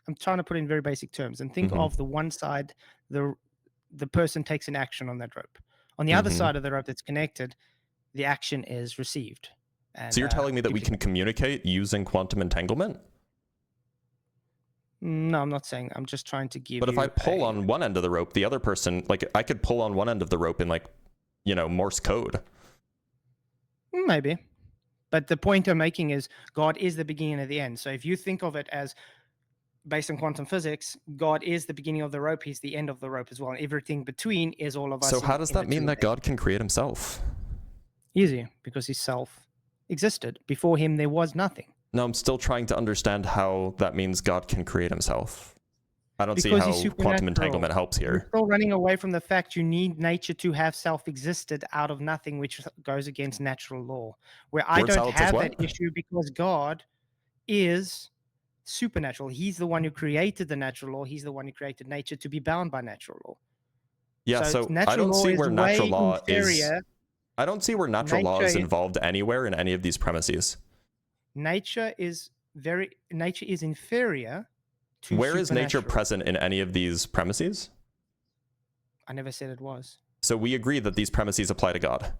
Speaker 2: I'm trying to put it in very basic terms, and think
Speaker 1: Mhm.
Speaker 2: of the one side, the person takes an action on that rope. On the other
Speaker 1: Mhm.
Speaker 2: side of the rope that's connected, the action is received. And,
Speaker 1: So you're telling me that we can communicate using quantum entanglement?
Speaker 2: No, I'm not saying. I'm just trying to give.
Speaker 1: But if I pull on one end of the rope, the other person, like I could pull on one end of the rope in like, Morse code.
Speaker 2: Maybe. But the point I'm making is God is the beginning and the end. So if you think of it as based on quantum physics, God is the beginning of the rope, he's the end of the rope as well. And everything between is all of us.
Speaker 1: So how does that mean that God can create himself?
Speaker 2: Easy, because he self-existed. Before him, there was nothing.
Speaker 1: No, I'm still trying to understand how that means God can create himself. I don't see
Speaker 2: Because
Speaker 1: how
Speaker 2: he's
Speaker 1: quantum
Speaker 2: supernatural.
Speaker 1: entanglement helps
Speaker 2: You're
Speaker 1: here.
Speaker 2: still running away from the fact you need nature to have self-existed out of nothing, which goes against natural law. Where I
Speaker 1: Word
Speaker 2: don't
Speaker 1: salad says
Speaker 2: have
Speaker 1: what?
Speaker 2: that issue because God is supernatural. He's the one who created the natural law. He's the one who created nature to be bound by natural law.
Speaker 1: Yeah, so I
Speaker 2: natural
Speaker 1: don't
Speaker 2: law
Speaker 1: see
Speaker 2: is
Speaker 1: where natural
Speaker 2: way
Speaker 1: law is.
Speaker 2: inferior.
Speaker 1: I don't see where natural law is
Speaker 2: Nature-
Speaker 1: involved anywhere in any of these premises.
Speaker 2: Nature is inferior to
Speaker 1: Where is nature
Speaker 2: supernatural.
Speaker 1: present in any of these premises?
Speaker 2: I never said it was.
Speaker 1: So we agree that these premises apply to God.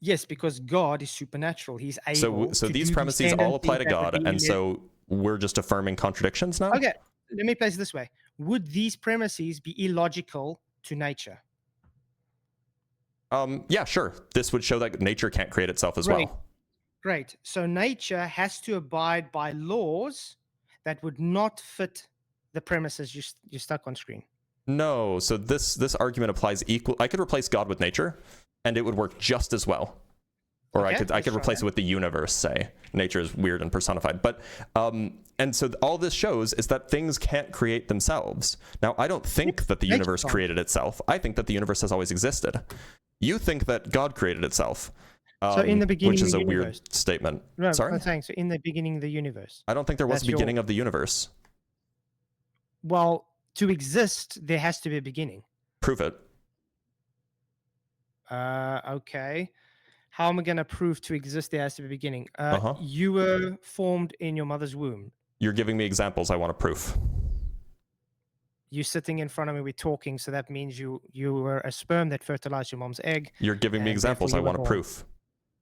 Speaker 2: Yes, because God is supernatural. He's able.
Speaker 1: So
Speaker 2: to
Speaker 1: these
Speaker 2: do
Speaker 1: premises
Speaker 2: standard
Speaker 1: all apply to
Speaker 2: things that would
Speaker 1: God,
Speaker 2: be
Speaker 1: and so we're just affirming contradictions now?
Speaker 2: Okay, let me place it this way. Would these premises be illogical to nature?
Speaker 1: Yeah, sure. This would show that nature can't create itself as well.
Speaker 2: Great. So nature has to abide by laws that would not fit the premises you stuck on screen.
Speaker 1: No, so this argument applies equal. I could replace God with nature, and it would work just as well. Or
Speaker 2: Okay,
Speaker 1: I
Speaker 2: let's
Speaker 1: could
Speaker 2: try
Speaker 1: replace
Speaker 2: that.
Speaker 1: it with the universe, say. Nature is weird and personified. But and so all this shows is that things can't create themselves. Now, I don't think that the
Speaker 2: Nature
Speaker 1: universe
Speaker 2: can't.
Speaker 1: created itself. I think that the universe has always existed. You think that God created itself.
Speaker 2: So in the beginning,
Speaker 1: which is
Speaker 2: the
Speaker 1: a weird
Speaker 2: universe.
Speaker 1: statement.
Speaker 2: No,
Speaker 1: Sorry?
Speaker 2: I'm saying, so in the beginning of the universe.
Speaker 1: I don't think there was
Speaker 2: That's
Speaker 1: a beginning of the universe.
Speaker 2: Well, to exist, there has to be a beginning.
Speaker 1: Prove it.
Speaker 2: Okay. How am I going to prove to exist there has to be a beginning?
Speaker 1: Uh-huh.
Speaker 2: You were formed in your mother's womb.
Speaker 1: You're giving me examples. I want a proof.
Speaker 2: You sitting in front of me, we're talking, so that means you were a sperm that fertilized your mom's egg.
Speaker 1: You're giving me
Speaker 2: And
Speaker 1: examples. I
Speaker 2: therefore you
Speaker 1: want a
Speaker 2: were born.
Speaker 1: proof.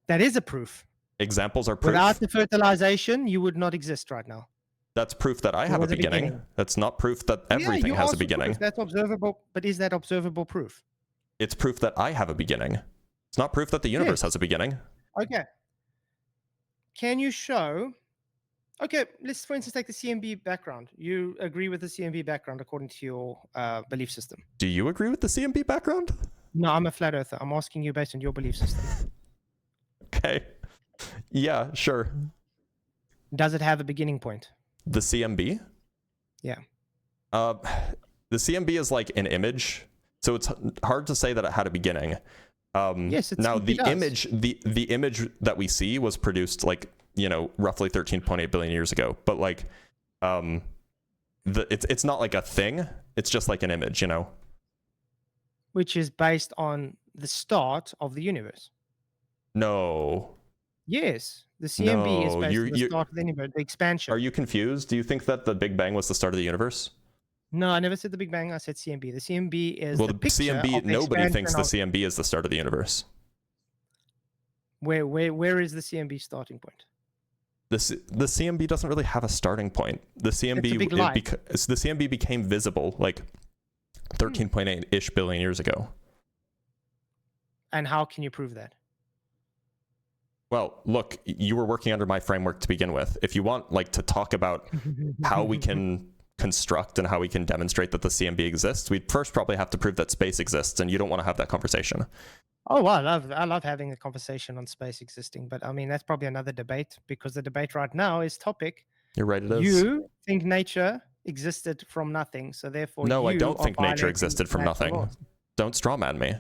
Speaker 2: That is a proof.
Speaker 1: Examples are proof.
Speaker 2: Without the fertilization, you would not exist right now.
Speaker 1: That's proof that I have a
Speaker 2: was a
Speaker 1: beginning.
Speaker 2: beginning.
Speaker 1: That's not proof that everything
Speaker 2: you
Speaker 1: has a
Speaker 2: asked for
Speaker 1: beginning.
Speaker 2: proof. That's observable, but is that observable proof?
Speaker 1: It's proof that I have a beginning. It's not proof that the universe has a beginning.
Speaker 2: Okay. Can you show? Okay, let's for instance take the CMB background. You agree with the CMB background according to your belief system?
Speaker 1: Do you agree with the CMB background?
Speaker 2: No, I'm a flat earther. I'm asking you based on your belief system.
Speaker 1: Yeah, sure.
Speaker 2: Does it have a beginning point?
Speaker 1: The CMB?
Speaker 2: Yeah.
Speaker 1: The CMB is like an image, so it's hard to say that it had a beginning.
Speaker 2: Yes, it
Speaker 1: now
Speaker 2: simply
Speaker 1: the
Speaker 2: does.
Speaker 1: the image that we see was produced like, you know, roughly 13.8 billion years ago, but like it's not like a thing, it's just like an image, you know.
Speaker 2: Which is based on the start of the universe.
Speaker 1: No.
Speaker 2: Yes, the CMB is
Speaker 1: No,
Speaker 2: based on the
Speaker 1: you
Speaker 2: start of the universe, the expansion.
Speaker 1: are you confused? Do you think that the Big Bang was the start of the universe?
Speaker 2: No, I never said the Big Bang. I said CMB. The CMB is
Speaker 1: Well,
Speaker 2: the
Speaker 1: the
Speaker 2: picture
Speaker 1: CMB,
Speaker 2: of the
Speaker 1: nobody thinks
Speaker 2: expansion
Speaker 1: the
Speaker 2: of,
Speaker 1: CMB is the start of the universe.
Speaker 2: where is the CMB starting point?
Speaker 1: The CMB doesn't really have a starting point. The CMB
Speaker 2: It's a big lie.
Speaker 1: the CMB became visible like 13.8-ish billion years ago.
Speaker 2: And how can you prove that?
Speaker 1: Well, look, you were working under my framework to begin with. If you want like to talk about how we can construct and how we can demonstrate that the CMB exists, we'd first probably have to prove that space exists, and you don't want to have that conversation.
Speaker 2: Oh, well, I love having a conversation on space existing, but I mean that's probably another debate, because the debate right now is topic.
Speaker 1: You're right, it is.
Speaker 2: You think nature existed from nothing, so therefore
Speaker 1: No, I
Speaker 2: you
Speaker 1: don't
Speaker 2: are
Speaker 1: think nature
Speaker 2: violating
Speaker 1: existed from
Speaker 2: natural
Speaker 1: nothing.
Speaker 2: laws.
Speaker 1: Don't strawman me.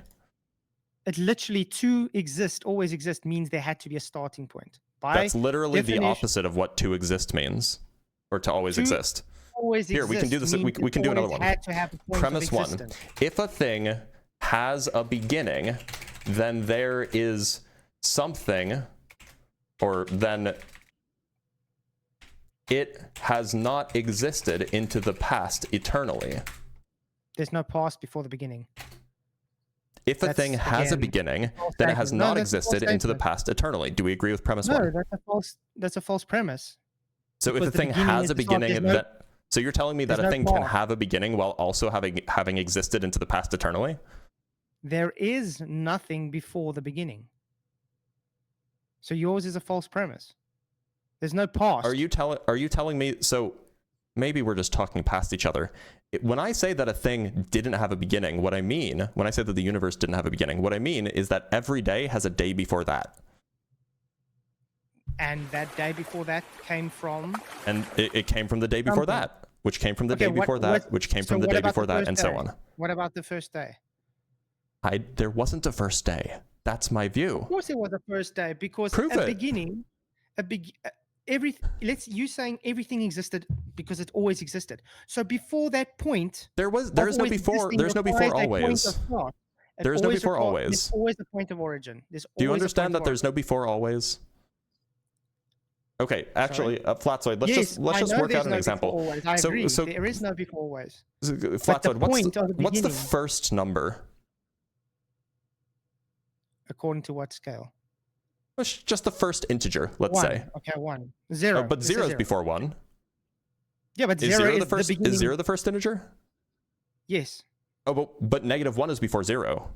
Speaker 2: It literally, to exist, always exist, means there had to be a starting point. By
Speaker 1: That's literally the
Speaker 2: definition,
Speaker 1: opposite of what to exist means, or to always
Speaker 2: To
Speaker 1: exist.
Speaker 2: always
Speaker 1: Here, we can do this. We can do another one.
Speaker 2: Had to have a point
Speaker 1: Premise
Speaker 2: of
Speaker 1: one:
Speaker 2: existence.
Speaker 1: if a thing has a beginning, then there is something, or then it has not existed into the past eternally.
Speaker 2: There's no past before the beginning.
Speaker 1: If a
Speaker 2: That's,
Speaker 1: thing has a
Speaker 2: again,
Speaker 1: beginning,
Speaker 2: false
Speaker 1: then it has
Speaker 2: statement. No,
Speaker 1: not
Speaker 2: that's a false
Speaker 1: existed into the
Speaker 2: statement.
Speaker 1: past eternally. Do we agree with premise
Speaker 2: No,
Speaker 1: one?
Speaker 2: that's a false premise.
Speaker 1: So if
Speaker 2: because
Speaker 1: a
Speaker 2: the
Speaker 1: thing
Speaker 2: beginning
Speaker 1: has
Speaker 2: is
Speaker 1: a
Speaker 2: the start,
Speaker 1: beginning,
Speaker 2: there's no-
Speaker 1: so you're telling me that
Speaker 2: there's
Speaker 1: a
Speaker 2: no
Speaker 1: thing can
Speaker 2: past.
Speaker 1: have a beginning while also having existed into the past eternally?
Speaker 2: There is nothing before the beginning. So yours is a false premise. There's no past.
Speaker 1: Are you telling me, so maybe we're just talking past each other. When I say that a thing didn't have a beginning, what I mean, when I say that the universe didn't have a beginning, what I mean is that every day has a day before that.
Speaker 2: And that day before that came from?
Speaker 1: And it came from the day before
Speaker 2: Something.
Speaker 1: that, which came from the
Speaker 2: Okay,
Speaker 1: day before that, which came
Speaker 2: so
Speaker 1: from the
Speaker 2: what
Speaker 1: day
Speaker 2: about
Speaker 1: before
Speaker 2: the
Speaker 1: that,
Speaker 2: first
Speaker 1: and so
Speaker 2: day?
Speaker 1: on.
Speaker 2: What about the first day?
Speaker 1: There wasn't a first day. That's my view.
Speaker 2: Of course, it was the first day, because
Speaker 1: Prove it.
Speaker 2: beginning, you saying everything existed because it always existed. So before that point,
Speaker 1: There is no before. There's no before always. There is no before always.
Speaker 2: There's always a point of origin.
Speaker 1: Do you understand that there's no before always? Okay, actually, Flatzoid, let's just work out an example.
Speaker 2: I agree. There is no before always.
Speaker 1: Flatzoid, what's the
Speaker 2: beginning-
Speaker 1: first number?
Speaker 2: According to what scale?
Speaker 1: It's just the first integer, let's
Speaker 2: One.
Speaker 1: say.
Speaker 2: Okay, 1. 0.
Speaker 1: But
Speaker 2: This
Speaker 1: 0 is
Speaker 2: zero.
Speaker 1: before 1.
Speaker 2: Yeah, but
Speaker 1: Is
Speaker 2: 0
Speaker 1: 0
Speaker 2: is
Speaker 1: the first?
Speaker 2: the beginning.
Speaker 1: Is 0 the first integer?
Speaker 2: Yes.
Speaker 1: Oh, but -1 is before 0.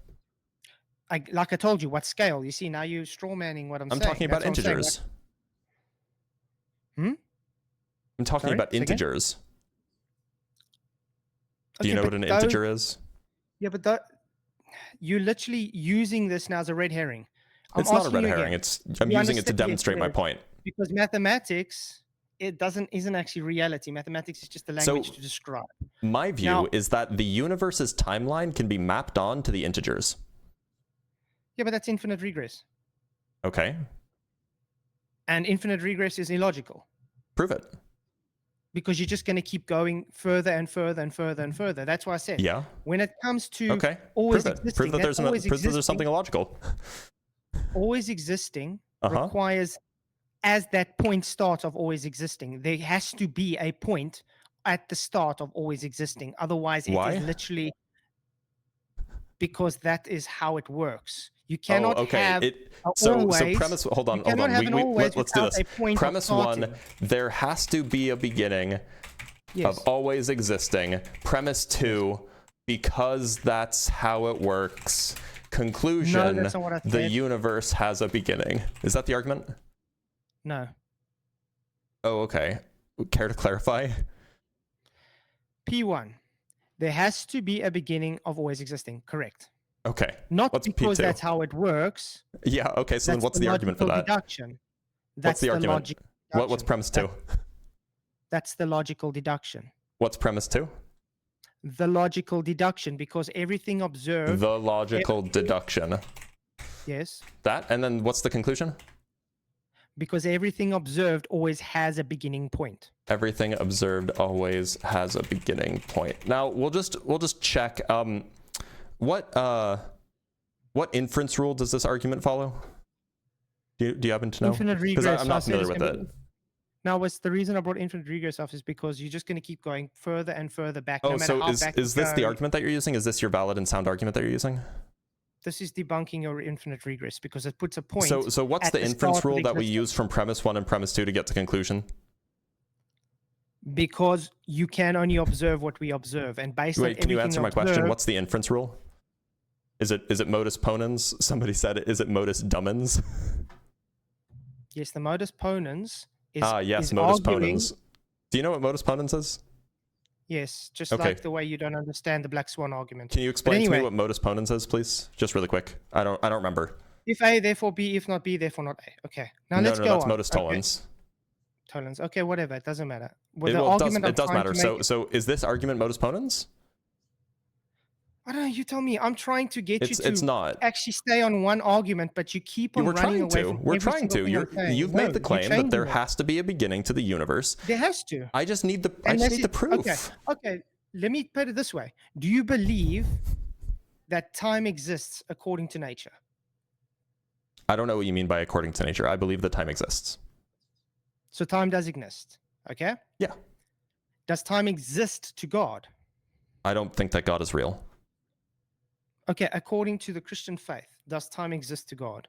Speaker 2: Like I told you, what scale? You see, now you're straw manning what I'm saying.
Speaker 1: I'm talking about
Speaker 2: That's what I'm saying.
Speaker 1: integers.
Speaker 2: Hmm?
Speaker 1: I'm talking
Speaker 2: Sorry?
Speaker 1: about
Speaker 2: Say again?
Speaker 1: integers. Do you
Speaker 2: Okay,
Speaker 1: know what
Speaker 2: but
Speaker 1: an
Speaker 2: those-
Speaker 1: integer is?
Speaker 2: Yeah, but you're literally using this now as a red herring.
Speaker 1: It's not a
Speaker 2: asking
Speaker 1: red
Speaker 2: you
Speaker 1: herring.
Speaker 2: again,
Speaker 1: I'm
Speaker 2: you
Speaker 1: using it to
Speaker 2: understand- yes,
Speaker 1: demonstrate
Speaker 2: it
Speaker 1: my
Speaker 2: is.
Speaker 1: point.
Speaker 2: because mathematics, isn't actually reality. Mathematics is just the
Speaker 1: So-
Speaker 2: language to describe.
Speaker 1: My view
Speaker 2: Now-
Speaker 1: is that the universe's timeline can be mapped on to the integers.
Speaker 2: Yeah, but that's infinite regress.
Speaker 1: Okay,
Speaker 2: And infinite regress is illogical,
Speaker 1: prove it.
Speaker 2: because you're just going to keep going further and further and further and further. That's why I said,
Speaker 1: Yeah.
Speaker 2: when it comes to
Speaker 1: Okay.
Speaker 2: always
Speaker 1: Prove it.
Speaker 2: existing,
Speaker 1: Prove that
Speaker 2: that's always
Speaker 1: prove that there's
Speaker 2: existing.
Speaker 1: something illogical.
Speaker 2: Always existing
Speaker 1: Uh-huh.
Speaker 2: requires, as that point start of always existing, there has to be a point at the start of always existing. Otherwise, it
Speaker 1: Why?
Speaker 2: is literally, because that is how it works. You cannot have
Speaker 1: so
Speaker 2: always.
Speaker 1: premise. Hold on.
Speaker 2: You cannot have an always
Speaker 1: Let's do
Speaker 2: without
Speaker 1: this.
Speaker 2: a point of
Speaker 1: Premise one:
Speaker 2: starting.
Speaker 1: there has to be a beginning
Speaker 2: Yes.
Speaker 1: of always existing. Premise two: because that's how it works. Conclusion:
Speaker 2: that's not what I
Speaker 1: the
Speaker 2: said.
Speaker 1: universe has a beginning. Is that the argument?
Speaker 2: No.
Speaker 1: Oh, okay. Care to clarify?
Speaker 2: P1. There has to be a beginning of always existing. Correct.
Speaker 1: Okay.
Speaker 2: Not
Speaker 1: What's
Speaker 2: because
Speaker 1: P2?
Speaker 2: that's how it works.
Speaker 1: Yeah. Okay. So then,
Speaker 2: That's
Speaker 1: what's the argument for
Speaker 2: logical
Speaker 1: that?
Speaker 2: deduction.
Speaker 1: What's the argument?
Speaker 2: logic
Speaker 1: What's
Speaker 2: deduction.
Speaker 1: premise 2?
Speaker 2: That's the logical deduction.
Speaker 1: What's premise 2?
Speaker 2: The logical deduction, because everything observed.
Speaker 1: The logical deduction.
Speaker 2: Yes.
Speaker 1: That, and then what's the conclusion?
Speaker 2: Because everything observed always has a beginning point.
Speaker 1: Everything observed always has a beginning point. Now we'll just check. What inference rule does this argument follow? Do you happen to know?
Speaker 2: Infinite regress.
Speaker 1: Because I'm not familiar with it.
Speaker 2: Now, what's the reason I brought infinite regress up is because you're just going to keep going further and further back.
Speaker 1: Oh,
Speaker 2: no matter
Speaker 1: so
Speaker 2: how back
Speaker 1: is
Speaker 2: you
Speaker 1: this the
Speaker 2: go.
Speaker 1: argument that you're using? Is this your valid and sound argument that you're using?
Speaker 2: This is debunking your infinite regress because it puts a point.
Speaker 1: So what's
Speaker 2: at
Speaker 1: the
Speaker 2: the
Speaker 1: inference
Speaker 2: start of
Speaker 1: rule that we
Speaker 2: existence.
Speaker 1: use from premise 1 and premise 2 to get to conclusion?
Speaker 2: Because you can only observe what we observe, and based on
Speaker 1: Wait, can you
Speaker 2: everything
Speaker 1: answer my question?
Speaker 2: observed-
Speaker 1: What's the inference rule? Is it modus ponens? Somebody said it. Is it modus dummens?
Speaker 2: Yes, the modus ponens is.
Speaker 1: Yes,
Speaker 2: is
Speaker 1: modus
Speaker 2: arguing-
Speaker 1: ponens. Do you know what modus ponens is?
Speaker 2: Yes, just
Speaker 1: Okay.
Speaker 2: like the way you don't understand the black swan argument.
Speaker 1: Can you explain to
Speaker 2: anyway-
Speaker 1: me what modus ponens is, please? Just really quick. I don't remember.
Speaker 2: If A, therefore B. If not B, therefore not A. Okay. Now
Speaker 1: No,
Speaker 2: let's
Speaker 1: no,
Speaker 2: go
Speaker 1: that's
Speaker 2: on.
Speaker 1: modus
Speaker 2: Okay.
Speaker 1: tollens.
Speaker 2: Tolerance. Okay, whatever. It doesn't matter. Well,
Speaker 1: It,
Speaker 2: the
Speaker 1: well, it does,
Speaker 2: argument I'm
Speaker 1: it does
Speaker 2: trying
Speaker 1: matter.
Speaker 2: to make-
Speaker 1: So is this argument modus ponens?
Speaker 2: I don't know. You tell me. I'm trying to get you to
Speaker 1: It's not.
Speaker 2: actually stay on one argument, but you keep on
Speaker 1: We're
Speaker 2: running
Speaker 1: trying
Speaker 2: away
Speaker 1: to.
Speaker 2: from
Speaker 1: We're
Speaker 2: every
Speaker 1: trying
Speaker 2: single
Speaker 1: to.
Speaker 2: thing I'm saying.
Speaker 1: You've
Speaker 2: No,
Speaker 1: made the
Speaker 2: you're
Speaker 1: claim that there
Speaker 2: changing it.
Speaker 1: has to be a beginning to the universe.
Speaker 2: There has to.
Speaker 1: I just need the
Speaker 2: Unless you-
Speaker 1: proof.
Speaker 2: Okay. Okay. Let me put it this way. Do you believe that time exists according to nature?
Speaker 1: I don't know what you mean by according to nature. I believe that time exists.
Speaker 2: So time does exist. Okay.
Speaker 1: Yeah.
Speaker 2: Does time exist to God?
Speaker 1: I don't think that God is real.
Speaker 2: Okay. According to the Christian faith, does time exist to God?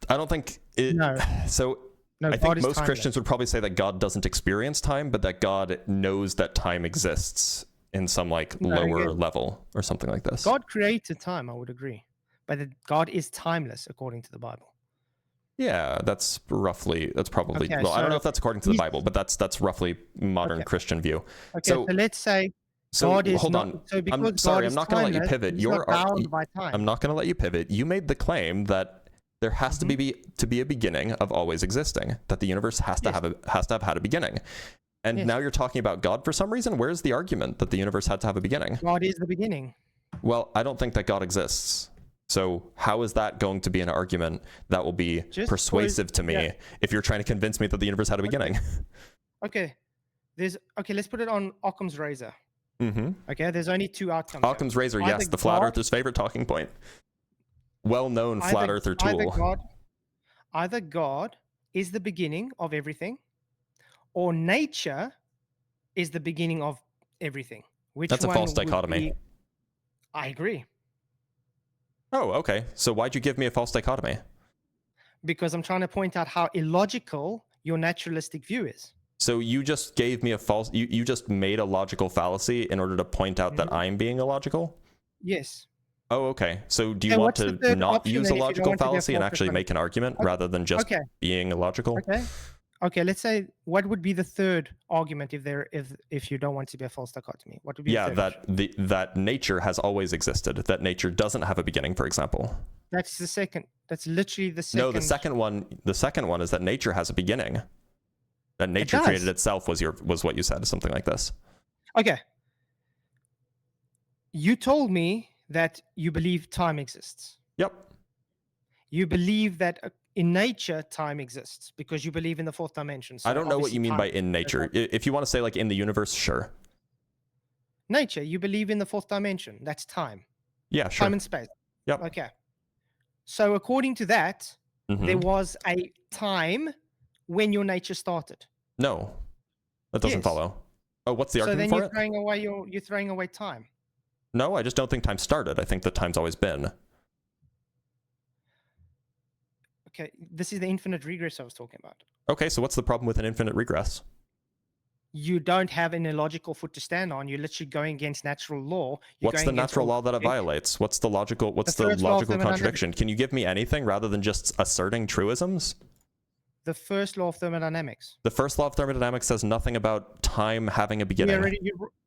Speaker 1: I don't think it.
Speaker 2: No.
Speaker 1: So
Speaker 2: No.
Speaker 1: I
Speaker 2: God
Speaker 1: think
Speaker 2: is
Speaker 1: most
Speaker 2: timeless.
Speaker 1: Christians would probably say that God doesn't experience time, but that God knows that time exists in some like
Speaker 2: No,
Speaker 1: lower
Speaker 2: again-
Speaker 1: level or something like this.
Speaker 2: God created time. I would agree, but that God is timeless according to the Bible.
Speaker 1: Yeah, that's probably
Speaker 2: Okay,
Speaker 1: well, I don't know
Speaker 2: so
Speaker 1: if that's according to the
Speaker 2: he's-
Speaker 1: Bible, but that's roughly modern
Speaker 2: Okay.
Speaker 1: Christian view.
Speaker 2: Okay.
Speaker 1: So-
Speaker 2: So, let's say
Speaker 1: So
Speaker 2: God is
Speaker 1: hold
Speaker 2: not.
Speaker 1: on.
Speaker 2: So because
Speaker 1: I'm sorry,
Speaker 2: God
Speaker 1: I'm
Speaker 2: is
Speaker 1: not going to let you
Speaker 2: timeless,
Speaker 1: pivot.
Speaker 2: he's
Speaker 1: You're
Speaker 2: not bound by time.
Speaker 1: I'm not going to let you pivot. You made the claim that there has to be a beginning of always existing, that the universe has to
Speaker 2: Yes.
Speaker 1: have had a beginning. And
Speaker 2: Yes.
Speaker 1: now you're talking about God for some reason. Where's the argument that the universe had to have a beginning?
Speaker 2: God is the beginning.
Speaker 1: Well, I don't think that God exists. So how is that going to be an argument that will be
Speaker 2: Just
Speaker 1: persuasive to me
Speaker 2: yeah.
Speaker 1: if you're trying to convince me that the universe had a beginning?
Speaker 2: Okay. Let's put it on Occam's razor.
Speaker 1: Mm-hmm.
Speaker 2: Okay. There's only two outcomes. here.
Speaker 1: Occam's razor,
Speaker 2: Either
Speaker 1: yes, the flat
Speaker 2: God-
Speaker 1: earther's favorite talking point. Well-known flat earther tool.
Speaker 2: Either God is the beginning of everything, or nature is the beginning of everything. Which
Speaker 1: That's a
Speaker 2: one
Speaker 1: false
Speaker 2: would
Speaker 1: dichotomy.
Speaker 2: be- I agree,
Speaker 1: Oh, okay. So why'd you give me a false dichotomy?
Speaker 2: because I'm trying to point out how illogical your naturalistic view is.
Speaker 1: So you just gave me a false, you just made a logical fallacy in order to point out that
Speaker 2: Mhm.
Speaker 1: I'm being illogical?
Speaker 2: Yes.
Speaker 1: Oh, okay. So do you
Speaker 2: Okay,
Speaker 1: want
Speaker 2: what's the
Speaker 1: to
Speaker 2: third
Speaker 1: not
Speaker 2: option
Speaker 1: use
Speaker 2: then
Speaker 1: a
Speaker 2: if you don't
Speaker 1: logical
Speaker 2: want to be a
Speaker 1: fallacy and
Speaker 2: false
Speaker 1: actually
Speaker 2: dichotomy?
Speaker 1: make an argument
Speaker 2: Okay.
Speaker 1: rather than just
Speaker 2: Okay.
Speaker 1: being illogical?
Speaker 2: Okay. Okay. Let's say what would be the third argument if you don't want to be a false dichotomy? What would be
Speaker 1: Yeah,
Speaker 2: the third?
Speaker 1: that nature has always existed, that nature doesn't have a beginning, for example.
Speaker 2: That's the second. That's literally the second.
Speaker 1: No, the second one is that nature has a beginning. That nature
Speaker 2: does.
Speaker 1: created itself was what you said, something like this.
Speaker 2: Okay. You told me that you believe time exists.
Speaker 1: Yep.
Speaker 2: You believe that in nature time exists because you believe in the fourth dimension. So
Speaker 1: I don't know what
Speaker 2: obviously
Speaker 1: you mean by
Speaker 2: time-
Speaker 1: in nature. If you want to say like in the universe, sure.
Speaker 2: nature. You believe in the fourth dimension. That's time.
Speaker 1: Yeah, sure.
Speaker 2: Time and space.
Speaker 1: Yep.
Speaker 2: Okay. So according to that,
Speaker 1: Mhm.
Speaker 2: there was a time when your nature started.
Speaker 1: No, that doesn't
Speaker 2: Yes.
Speaker 1: follow. Oh, what's the
Speaker 2: So
Speaker 1: argument
Speaker 2: then
Speaker 1: for
Speaker 2: you're
Speaker 1: it?
Speaker 2: throwing away time.
Speaker 1: No, I just don't think time started. I think that time's always been.
Speaker 2: Okay, this is the infinite regress I was talking about.
Speaker 1: Okay, so what's the problem with an infinite regress?
Speaker 2: You don't have an illogical foot to stand on. You're literally going against natural law. You're
Speaker 1: What's
Speaker 2: going
Speaker 1: the
Speaker 2: against
Speaker 1: natural
Speaker 2: all
Speaker 1: law that it
Speaker 2: physics.
Speaker 1: violates? What's the logical
Speaker 2: The first law of thermodynamics.
Speaker 1: contradiction? Can you give me anything rather than just asserting truisms?
Speaker 2: The first law of thermodynamics.
Speaker 1: The first law of thermodynamics says nothing about time having a beginning.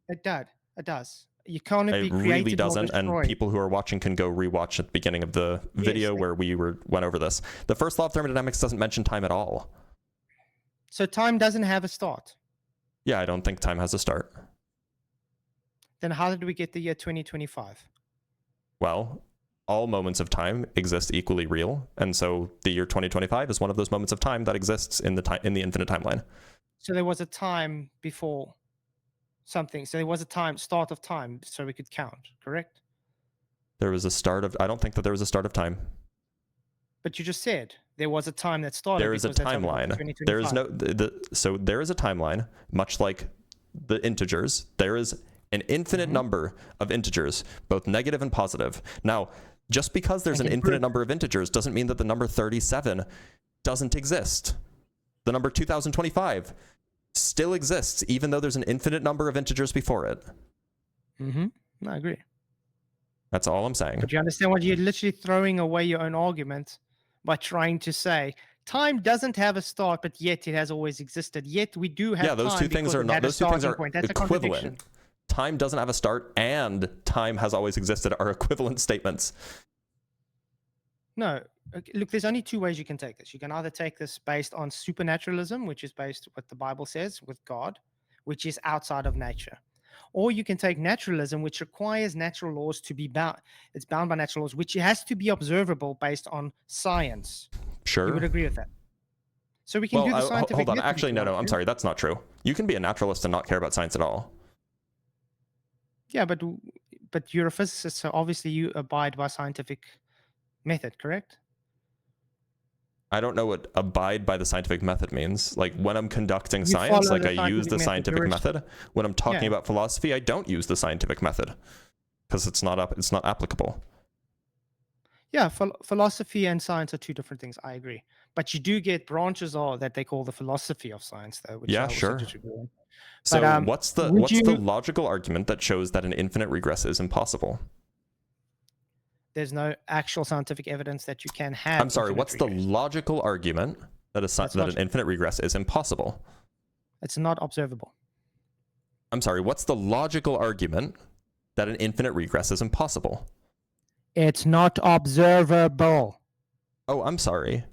Speaker 2: It does. It does. You can't
Speaker 1: It
Speaker 2: be
Speaker 1: really
Speaker 2: created or
Speaker 1: doesn't, and
Speaker 2: destroyed.
Speaker 1: people who are watching can go rewatch at the beginning of the video where we went over this. The first law of thermodynamics doesn't mention time at all.
Speaker 2: So time doesn't have a start.
Speaker 1: Yeah, I don't think time has a start.
Speaker 2: Then how did we get the year 2025?
Speaker 1: Well, all moments of time exist equally real, and so the year 2025 is one of those moments of time that exists in the infinite timeline.
Speaker 2: So there was a time before something. So there was a start of time, so we could count, correct?
Speaker 1: There was a start of, I don't think that there was a start of time.
Speaker 2: But you just said there was a time that started.
Speaker 1: There is a timeline. There is no, so there is a timeline, much like the integers. There is an infinite number of integers, both negative and positive. Now, just because there's an infinite number of integers doesn't mean that the number 37 doesn't exist. The number 2025 still exists, even though there's an infinite number of integers before it.
Speaker 2: I agree.
Speaker 1: That's all I'm saying.
Speaker 2: But you understand what you're literally throwing away your own argument by trying to say time doesn't have a start, but yet it has always existed. Yet we do have
Speaker 1: those
Speaker 2: time
Speaker 1: two things are not. Those two things are equivalent. Time doesn't have a start, and time has always existed are equivalent statements.
Speaker 2: No, look, there's only two ways you can take this. You can either take this based on supernaturalism, which is based what the Bible says with God, which is outside of nature. Or you can take naturalism, which requires natural laws to be bound. It's bound by natural laws, which has to be observable based on science.
Speaker 1: Sure.
Speaker 2: You would agree with that? So we can do the scientific
Speaker 1: hold on.
Speaker 2: method
Speaker 1: Actually, no. I'm sorry. That's not true. You can be a naturalist and not care about science at all.
Speaker 2: Yeah, but you're a physicist, so obviously you abide by scientific method, correct?
Speaker 1: I don't know what abide by the scientific method means. Like when I'm conducting science, like I use the scientific method. When I'm talking about philosophy, I don't use the scientific method because it's not applicable.
Speaker 2: Yeah, philosophy and science are two different things. I agree, but you do get branches that they call the philosophy of science, though. Which
Speaker 1: yeah, sure. So
Speaker 2: but,
Speaker 1: what's the logical argument that shows that an infinite regress is impossible?
Speaker 2: There's no actual scientific evidence that you can have.
Speaker 1: I'm sorry, what's the logical argument that an infinite regress is impossible?
Speaker 2: It's not observable.
Speaker 1: I'm sorry, what's the logical argument that an infinite regress is impossible?
Speaker 2: It's not observable.
Speaker 1: Oh, I'm sorry.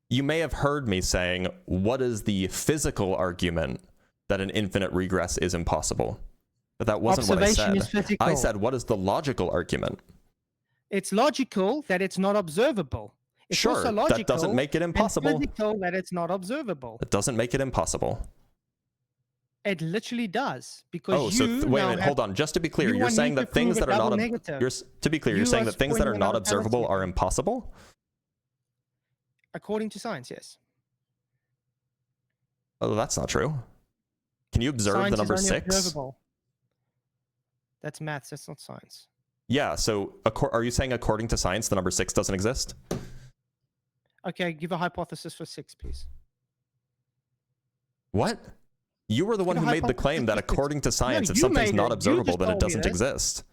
Speaker 1: You may have heard me saying, what is the physical argument that an infinite regress is impossible? But that wasn't what I said. I said, what is the logical argument?
Speaker 2: It's logical that it's not observable. It's
Speaker 1: sure,
Speaker 2: also logical
Speaker 1: that doesn't make it impossible.
Speaker 2: And physical that it's not observable.
Speaker 1: It doesn't make it impossible.
Speaker 2: It literally does, because
Speaker 1: wait a minute, hold on. Just to be clear, you're saying that things that are not you're saying that things that are not observable are impossible?
Speaker 2: According to science, yes.
Speaker 1: Oh, that's not true. Can you observe the number 6? Observable.
Speaker 2: That's maths, that's not science.
Speaker 1: Yeah, so are you saying according to science the number 6 doesn't exist?
Speaker 2: Okay, give a hypothesis for 6, please.
Speaker 1: What? You were the one who made the claim that according to science, if something's not observable, then it doesn't exist.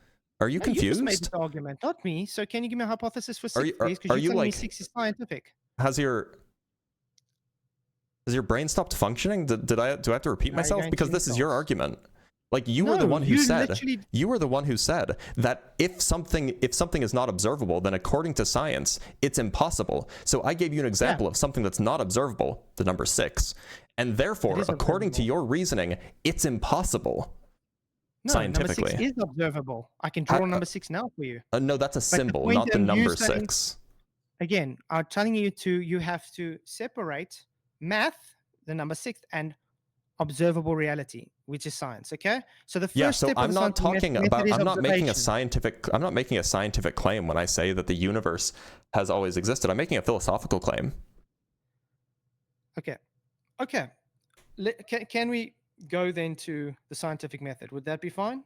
Speaker 1: Are you confused?
Speaker 2: You just made this argument, not me. So can you give me a hypothesis for 6, please? Because you're telling me 6 is scientific.
Speaker 1: Has your brain stopped functioning? Do I have to repeat myself? Because this is your argument. Like you were the one who said that if something is not observable, then according to science, it's impossible. So I gave you an example of something that's not observable, the number 6, and therefore, according to your reasoning, it's impossible.
Speaker 2: No,
Speaker 1: scientifically.
Speaker 2: Number 6 is observable. I can draw number 6 now for you.
Speaker 1: No, that's a symbol, not the number 6.
Speaker 2: Again, I'm telling you have to separate math, the number 6, and observable reality, which is science. Okay, so the first step
Speaker 1: I'm not making a scientific claim when I say that the universe has always existed. I'm making a philosophical claim.
Speaker 2: Okay. Can we go then to the scientific method? Would that be fine?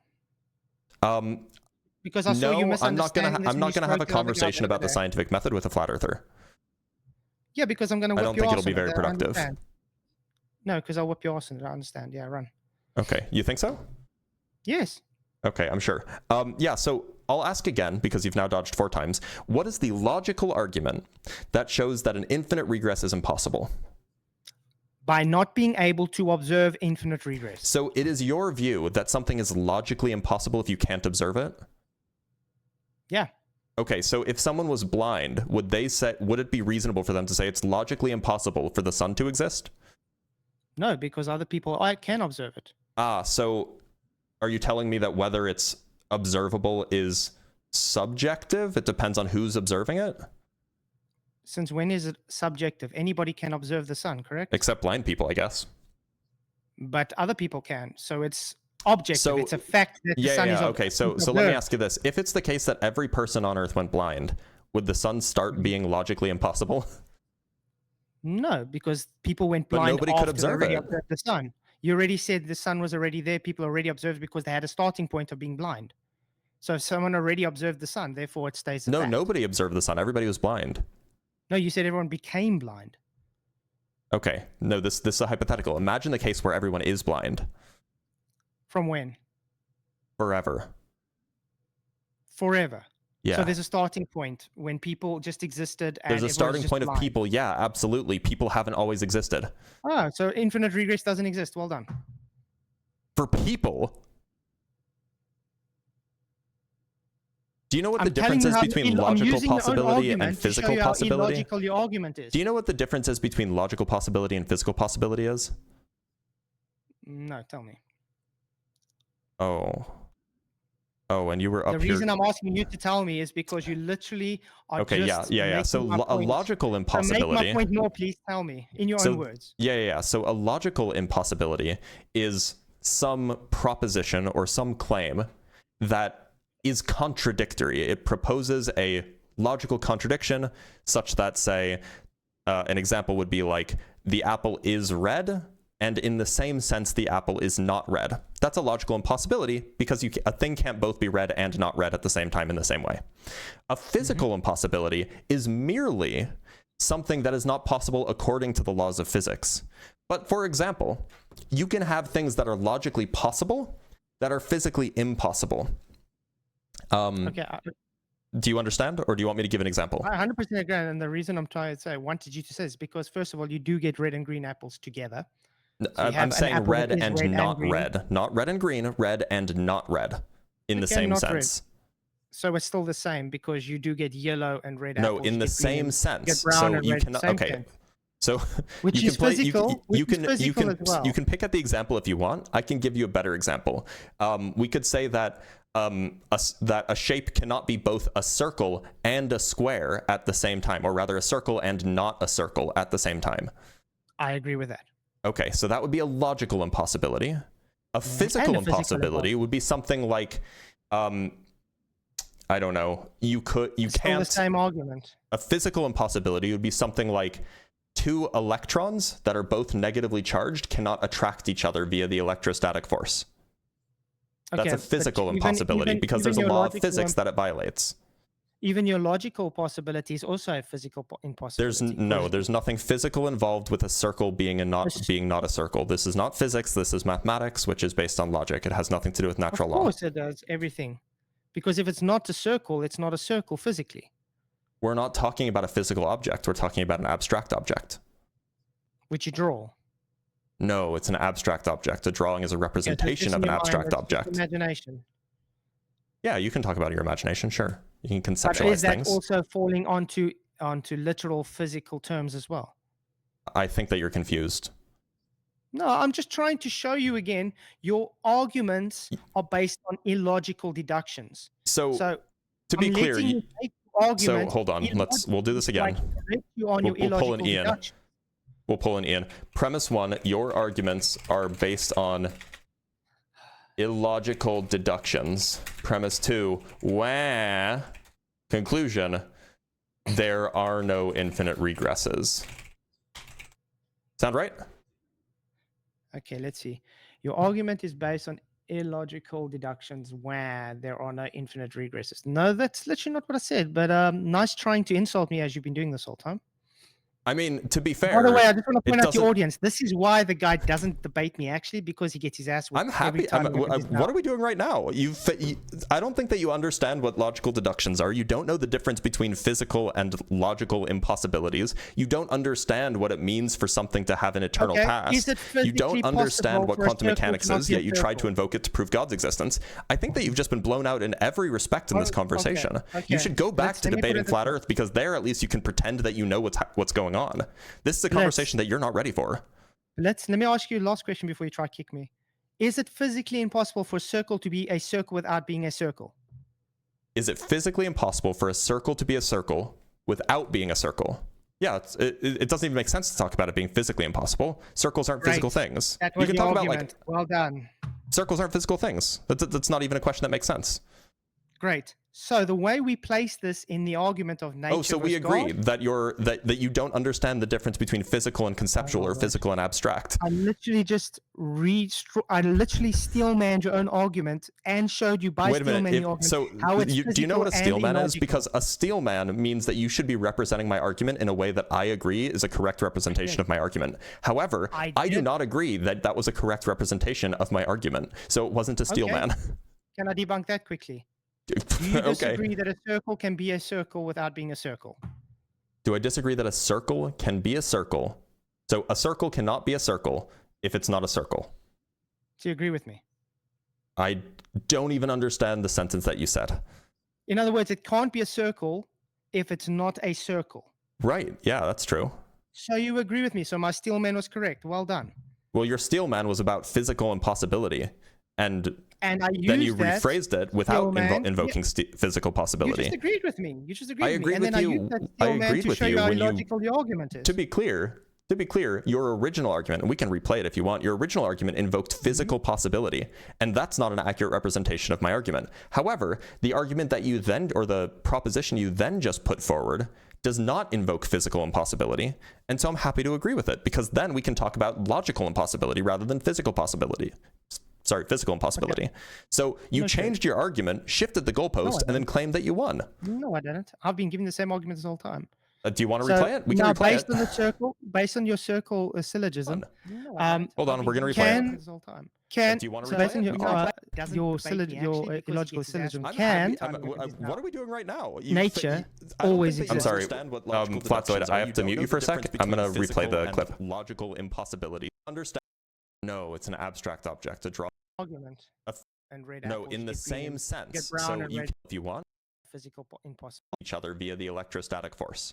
Speaker 2: Because I saw you misunderstanding.
Speaker 1: I'm not gonna have a conversation about the scientific method with a flat earther.
Speaker 2: Yeah, because I'm gonna. I
Speaker 1: don't think it'll be very productive.
Speaker 2: No, because I'll whip your ass in it. I understand. Yeah, run.
Speaker 1: Okay, you think so?
Speaker 2: Yes.
Speaker 1: Okay, I'm sure. Yeah, so I'll ask again, because you've now dodged 4 times. What is the logical argument that shows that an infinite regress is impossible?
Speaker 2: By not being able to observe infinite regress.
Speaker 1: So it is your view that something is logically impossible if you can't observe it?
Speaker 2: Yeah.
Speaker 1: Okay, so if someone was blind, would it be reasonable for them to say it's logically impossible for the sun to exist?
Speaker 2: No, because other people can observe it.
Speaker 1: So are you telling me that whether it's observable is subjective? It depends on who's observing it?
Speaker 2: Since when is it subjective? Anybody can observe the sun, correct?
Speaker 1: Except blind people, I guess.
Speaker 2: But other people can. So it's objective.
Speaker 1: So,
Speaker 2: it's a fact that the sun is
Speaker 1: okay. So let me ask you this. If it's the case that every person on Earth went blind, would the sun start being logically impossible?
Speaker 2: No, because people went
Speaker 1: But
Speaker 2: blind
Speaker 1: nobody
Speaker 2: after
Speaker 1: could observe
Speaker 2: they already
Speaker 1: it.
Speaker 2: observed the sun. You already said the sun was already there. People already observed because they had a starting point of being blind. So if someone already observed the sun, therefore it stays a
Speaker 1: No,
Speaker 2: fact.
Speaker 1: nobody observed the sun. Everybody was blind.
Speaker 2: No, you said everyone became blind.
Speaker 1: Okay. No, this is a hypothetical. Imagine the case where everyone is blind.
Speaker 2: From when?
Speaker 1: Forever.
Speaker 2: Forever.
Speaker 1: Yeah.
Speaker 2: So there's a starting point when people just existed. And
Speaker 1: There's a starting point of
Speaker 2: blind.
Speaker 1: people. Yeah, absolutely. People haven't always existed.
Speaker 2: Oh, so infinite regress doesn't exist. Well done.
Speaker 1: For people? Do you know what the difference is between logical possibility and physical possibility?
Speaker 2: How illogical your argument is.
Speaker 1: Do you know what the difference is between logical possibility and physical possibility is?
Speaker 2: No, tell me.
Speaker 1: Oh, and you were up here.
Speaker 2: The reason I'm asking you to tell me is because you literally are
Speaker 1: okay,
Speaker 2: just
Speaker 1: yeah. So a logical impossibility.
Speaker 2: So make my point more, please tell me in your own words.
Speaker 1: Yeah. So a logical impossibility is some proposition or some claim that is contradictory. It proposes a logical contradiction such that, say, an example would be like, the apple is red, and in the same sense, the apple is not red. That's a logical impossibility because a thing can't both be red and not red at the same time in the same way. A physical impossibility is merely something that is not possible according to the laws of physics. But for example, you can have things that are logically possible that are physically impossible.
Speaker 2: Okay.
Speaker 1: Do you understand, or do you want me to give an example?
Speaker 2: I 100% agree, and the reason I'm trying to say I wanted you to say is because, first of all, you do get red and green apples together. So
Speaker 1: I'm saying red and not red. Not red and green, red and not red in the same sense.
Speaker 2: Red. So it's still the same because you do get yellow and red
Speaker 1: no,
Speaker 2: apples.
Speaker 1: No, in the same sense.
Speaker 2: So
Speaker 1: you cannot. Okay.
Speaker 2: Sense.
Speaker 1: So
Speaker 2: which
Speaker 1: you
Speaker 2: is
Speaker 1: can play,
Speaker 2: physical.
Speaker 1: you can
Speaker 2: You
Speaker 1: can pick at the example if you want. I can give you a better example. We could say that that a shape cannot be both a circle and a square at the same time, or rather a circle and not a circle at the same time.
Speaker 2: I agree with that.
Speaker 1: Okay, so that would be a logical impossibility. A physical impossibility would be something like, I don't know, you can't.
Speaker 2: The same argument.
Speaker 1: A physical impossibility would be something like two electrons that are both negatively charged cannot attract each other via the electrostatic force. Okay, that's a physical impossibility because there's a law of physics that it violates.
Speaker 2: Even your logical possibility is also a physical impossibility.
Speaker 1: There's nothing physical involved with a circle being not a circle. This is not physics. This is mathematics, which is based on logic. It has nothing to do with natural law.
Speaker 2: Of course it does, everything. Because if it's not a circle, it's not a circle physically.
Speaker 1: We're not talking about a physical object. We're talking about an abstract object.
Speaker 2: Which you draw.
Speaker 1: No, it's an abstract object. A drawing is a representation of an abstract object.
Speaker 2: Imagination.
Speaker 1: Yeah, you can talk about your imagination, sure. You can conceptualize
Speaker 2: but is that
Speaker 1: things.
Speaker 2: Also falling onto literal physical terms as well?
Speaker 1: I think that you're confused.
Speaker 2: No, I'm just trying to show you again, your arguments are based on illogical deductions.
Speaker 1: So to be clear, so hold on, we'll do this again. We'll pull an Ian. We'll pull an Ian. Premise one, your arguments are based on illogical deductions. Premise two, conclusion, there are no infinite regresses. Sound right?
Speaker 2: Okay, let's see. Your argument is based on illogical deductions where there are no infinite regresses. No, that's literally not what I said, but nice trying to insult me as you've been doing this whole time.
Speaker 1: I mean, to be fair,
Speaker 2: By the way, I just want to point out to the
Speaker 1: doesn't-
Speaker 2: audience, this is why the guy doesn't debate me, actually, because he gets his ass
Speaker 1: I'm
Speaker 2: whooped every
Speaker 1: happy.
Speaker 2: time. he opens his
Speaker 1: What
Speaker 2: mouth.
Speaker 1: are we doing right now? I don't think that you understand what logical deductions are. You don't know the difference between physical and logical impossibilities. You don't understand what it means for something to have an eternal
Speaker 2: Okay,
Speaker 1: past.
Speaker 2: is it
Speaker 1: You don't
Speaker 2: physically
Speaker 1: understand
Speaker 2: possible
Speaker 1: what
Speaker 2: for a
Speaker 1: quantum
Speaker 2: circle to
Speaker 1: mechanics
Speaker 2: not
Speaker 1: is,
Speaker 2: be a
Speaker 1: yet you try to
Speaker 2: circle?
Speaker 1: invoke it to prove God's existence. I think that you've just been blown out in every respect in this conversation.
Speaker 2: okay.
Speaker 1: You should go back to
Speaker 2: Let me put
Speaker 1: debating
Speaker 2: it this
Speaker 1: flat
Speaker 2: way.
Speaker 1: Earth, because there at least you can pretend that you know what's going on. This is a conversation that you're not ready for.
Speaker 2: Let me ask you a last question before you try to kick me. Is it physically impossible for a circle to be a circle without being a circle?
Speaker 1: Is it physically impossible for a circle to be a circle without being a circle? Yeah, it doesn't even make sense to talk about it being physically impossible. Circles aren't physical things.
Speaker 2: That was
Speaker 1: You can
Speaker 2: the
Speaker 1: talk
Speaker 2: argument.
Speaker 1: about, like,
Speaker 2: Well done.
Speaker 1: circles aren't physical things. That's not even a question that makes sense.
Speaker 2: Great. So the way we place this in the argument of nature.
Speaker 1: Oh, so we
Speaker 2: versus
Speaker 1: agree
Speaker 2: God,
Speaker 1: that that you don't understand the difference between physical and conceptual, or physical and abstract.
Speaker 2: I literally just I literally steelmanned your own argument and showed you by
Speaker 1: Wait a minute.
Speaker 2: steelman your argument
Speaker 1: So
Speaker 2: how it's
Speaker 1: do you know what a
Speaker 2: physical and
Speaker 1: steelman is?
Speaker 2: illogical.
Speaker 1: Because a steelman means that you should be representing my argument in a way that I agree is a correct representation of my argument. However, I do not agree that that was a correct representation of my argument. So it wasn't a steelman.
Speaker 2: Can I debunk that quickly? Do you disagree that a circle can be a circle without being a circle?
Speaker 1: Do I disagree that a circle can be a circle? So a circle cannot be a circle if it's not a circle.
Speaker 2: Do you agree with me?
Speaker 1: I don't even understand the sentence that you said.
Speaker 2: In other words, it can't be a circle if it's not a circle.
Speaker 1: Right. Yeah, that's true.
Speaker 2: So you agree with me. So my steelman was correct. Well done.
Speaker 1: Well, your steelman was about physical impossibility. And
Speaker 2: I
Speaker 1: then you
Speaker 2: used that
Speaker 1: rephrased it without
Speaker 2: steelman-
Speaker 1: invoking physical
Speaker 2: You
Speaker 1: possibility.
Speaker 2: just agreed with me. You just agreed
Speaker 1: I
Speaker 2: with
Speaker 1: agree
Speaker 2: me. And
Speaker 1: with
Speaker 2: then
Speaker 1: you.
Speaker 2: I used that
Speaker 1: I
Speaker 2: steelman
Speaker 1: agreed
Speaker 2: to
Speaker 1: with
Speaker 2: show
Speaker 1: you
Speaker 2: you how
Speaker 1: when you-
Speaker 2: illogical the argument is.
Speaker 1: To be clear, your original argument, and we can replay it if you want, your original argument invoked physical possibility, and that's not an accurate representation of my argument. However, the argument that you then, or the proposition you then just put forward, does not invoke physical impossibility, and so I'm happy to agree with it, because then we can talk about logical impossibility rather than physical possibility. Sorry, physical impossibility. Okay. So you changed your argument, shifted the goalpost, and then claimed that you won.
Speaker 2: No, I didn't. I've been giving the same argument this whole time.
Speaker 1: Do you want to replay it? We can
Speaker 2: now,
Speaker 1: replay
Speaker 2: based
Speaker 1: it.
Speaker 2: on the circle, based on your circle syllogism,
Speaker 1: hold on, we're going to replay it.
Speaker 2: this whole time. Can
Speaker 1: do you want to
Speaker 2: so
Speaker 1: replay
Speaker 2: based on
Speaker 1: it?
Speaker 2: your illogical syllogism,
Speaker 1: what are we doing right now?
Speaker 2: Nature always
Speaker 1: I'm
Speaker 2: exists.
Speaker 1: sorry, Flatzoid, I have to mute you for a sec. I'm going to replay the clip. Logical impossibility. Understand? No, it's an abstract object. A draw.
Speaker 2: Argument. And red
Speaker 1: No,
Speaker 2: apples
Speaker 1: in the
Speaker 2: get
Speaker 1: same
Speaker 2: green,
Speaker 1: sense.
Speaker 2: get brown
Speaker 1: So
Speaker 2: and
Speaker 1: you,
Speaker 2: red.
Speaker 1: if you want,
Speaker 2: Physical impossible.
Speaker 1: each other via the electrostatic force.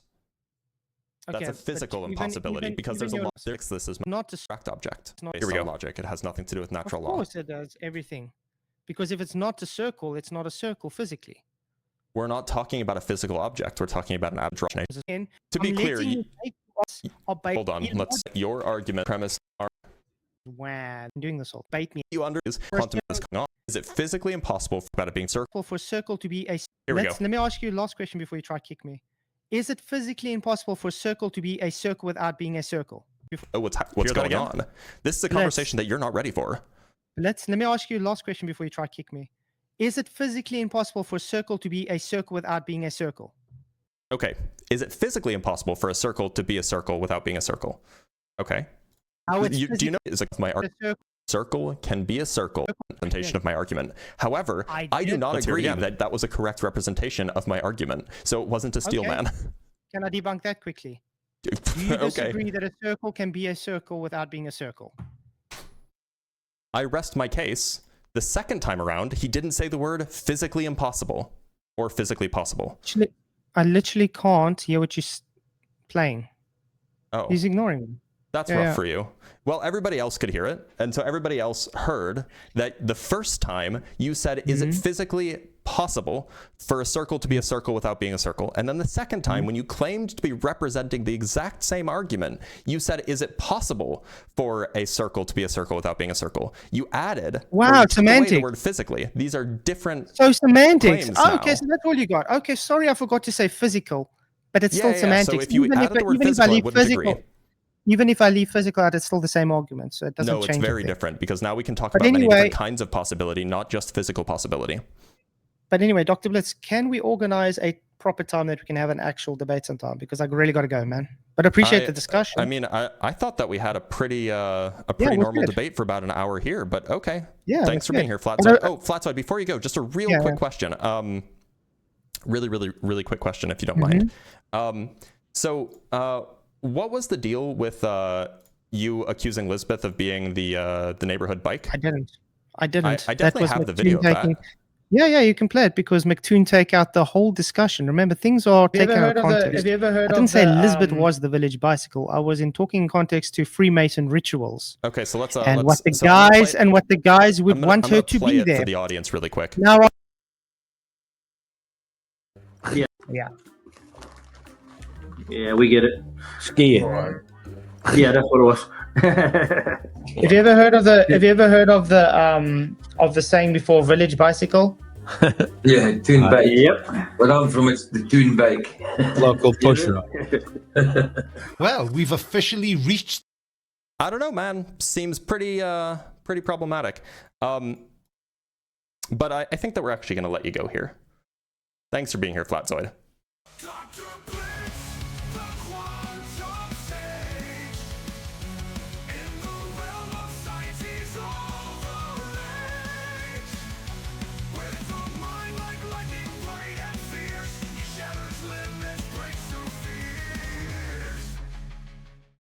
Speaker 2: Okay,
Speaker 1: That's a physical
Speaker 2: but
Speaker 1: impossibility because there's a
Speaker 2: your-
Speaker 1: lot. This is
Speaker 2: not to
Speaker 1: abstract object.
Speaker 2: not-
Speaker 1: Here we go. Logic. It has nothing to do with natural
Speaker 2: Of
Speaker 1: law.
Speaker 2: course it does everything. Because if it's not a circle, it's not a circle physically.
Speaker 1: We're not talking about a physical object. We're talking about an abstract.
Speaker 2: And
Speaker 1: To be
Speaker 2: I'm
Speaker 1: clear,
Speaker 2: letting you take us obey
Speaker 1: hold on. Let's your argument premise.
Speaker 2: Wow, I'm doing this all. Bait me.
Speaker 1: You under is quantum is going on. Is it physically impossible about it being circle?
Speaker 2: For a circle to be a.
Speaker 1: Here we go.
Speaker 2: Let me ask you a last question before you try to kick me. Is it physically impossible for a circle to be a circle without being a circle?
Speaker 1: Oh, what's going on? This is a conversation that you're not ready for.
Speaker 2: Let me ask you a last question before you try to kick me. Is it physically impossible for a circle to be a circle without being a circle?
Speaker 1: Okay. Is it physically impossible for a circle to be a circle without being a circle? Okay.
Speaker 2: How it's
Speaker 1: do you know is my circle can be a circle representation of my argument. However, I do not agree that that was a correct representation of my argument. So it wasn't a steelman.
Speaker 2: Can I debunk that quickly? Do you disagree that a circle can be a circle without being a circle?
Speaker 1: I rest my case. The second time around, he didn't say the word physically impossible or physically possible.
Speaker 2: I literally can't hear what you're playing.
Speaker 1: Oh.
Speaker 2: He's ignoring me.
Speaker 1: That's rough for you. Well, everybody else could hear it. And so everybody else heard that the first time you said, is it physically possible for a circle to be a circle without being a circle? And then the second time, when you claimed to be representing the exact same argument, you said, is it possible for a circle to be a circle without being a circle? You added
Speaker 2: semantics.
Speaker 1: the word physically. These are different.
Speaker 2: So semantics.
Speaker 1: Oh,
Speaker 2: okay, so that's all you got. Okay, sorry, I forgot to say physical, but it's still semantics.
Speaker 1: So if you added the word physical, I wouldn't agree.
Speaker 2: Even if I leave physical out, it's still the same argument, so it doesn't change.
Speaker 1: No, it's very different because now we can talk about many different kinds of possibility, not just physical possibility.
Speaker 2: But anyway, Dr. Blitz, can we organize a proper time that we can have an actual debate sometime, because I really got to go, man. But appreciate the discussion.
Speaker 1: I mean, I thought that we had a pretty
Speaker 2: it was
Speaker 1: normal
Speaker 2: good.
Speaker 1: debate for about an hour here, but okay.
Speaker 2: Yeah,
Speaker 1: Thanks for being here,
Speaker 2: good.
Speaker 1: Flatzoid. Oh, Flatzoid, before you go, just a real quick question. Really quick question, if you don't mind. So, what was the deal with you accusing Lisbeth of being the neighborhood bike?
Speaker 2: I didn't. I
Speaker 1: definitely have the video of that.
Speaker 2: Yeah, you can play it, because McToon take out the whole discussion. Remember, things are taken out of context.
Speaker 3: Have you ever heard
Speaker 2: I didn't say Lisbeth was the village bicycle. I was in talking context to Freemason rituals.
Speaker 1: Okay, so let's
Speaker 2: and
Speaker 1: let's,
Speaker 2: what the guys would want her to be there
Speaker 1: for the audience really quick.
Speaker 2: Now,
Speaker 3: Yeah, we get it.
Speaker 4: Ski it.
Speaker 3: Yeah, that's what it was.
Speaker 2: have you ever heard of the saying before, village bicycle?
Speaker 5: Yeah, Toon Bike.
Speaker 3: Yep.
Speaker 5: Where I'm from, it's the Toon Bike.
Speaker 4: Local pusher.
Speaker 6: Well, we've officially reached.
Speaker 1: I don't know, man. Seems pretty problematic. But I think that we're actually going to let you go here. Thanks for being here, Flatzoid.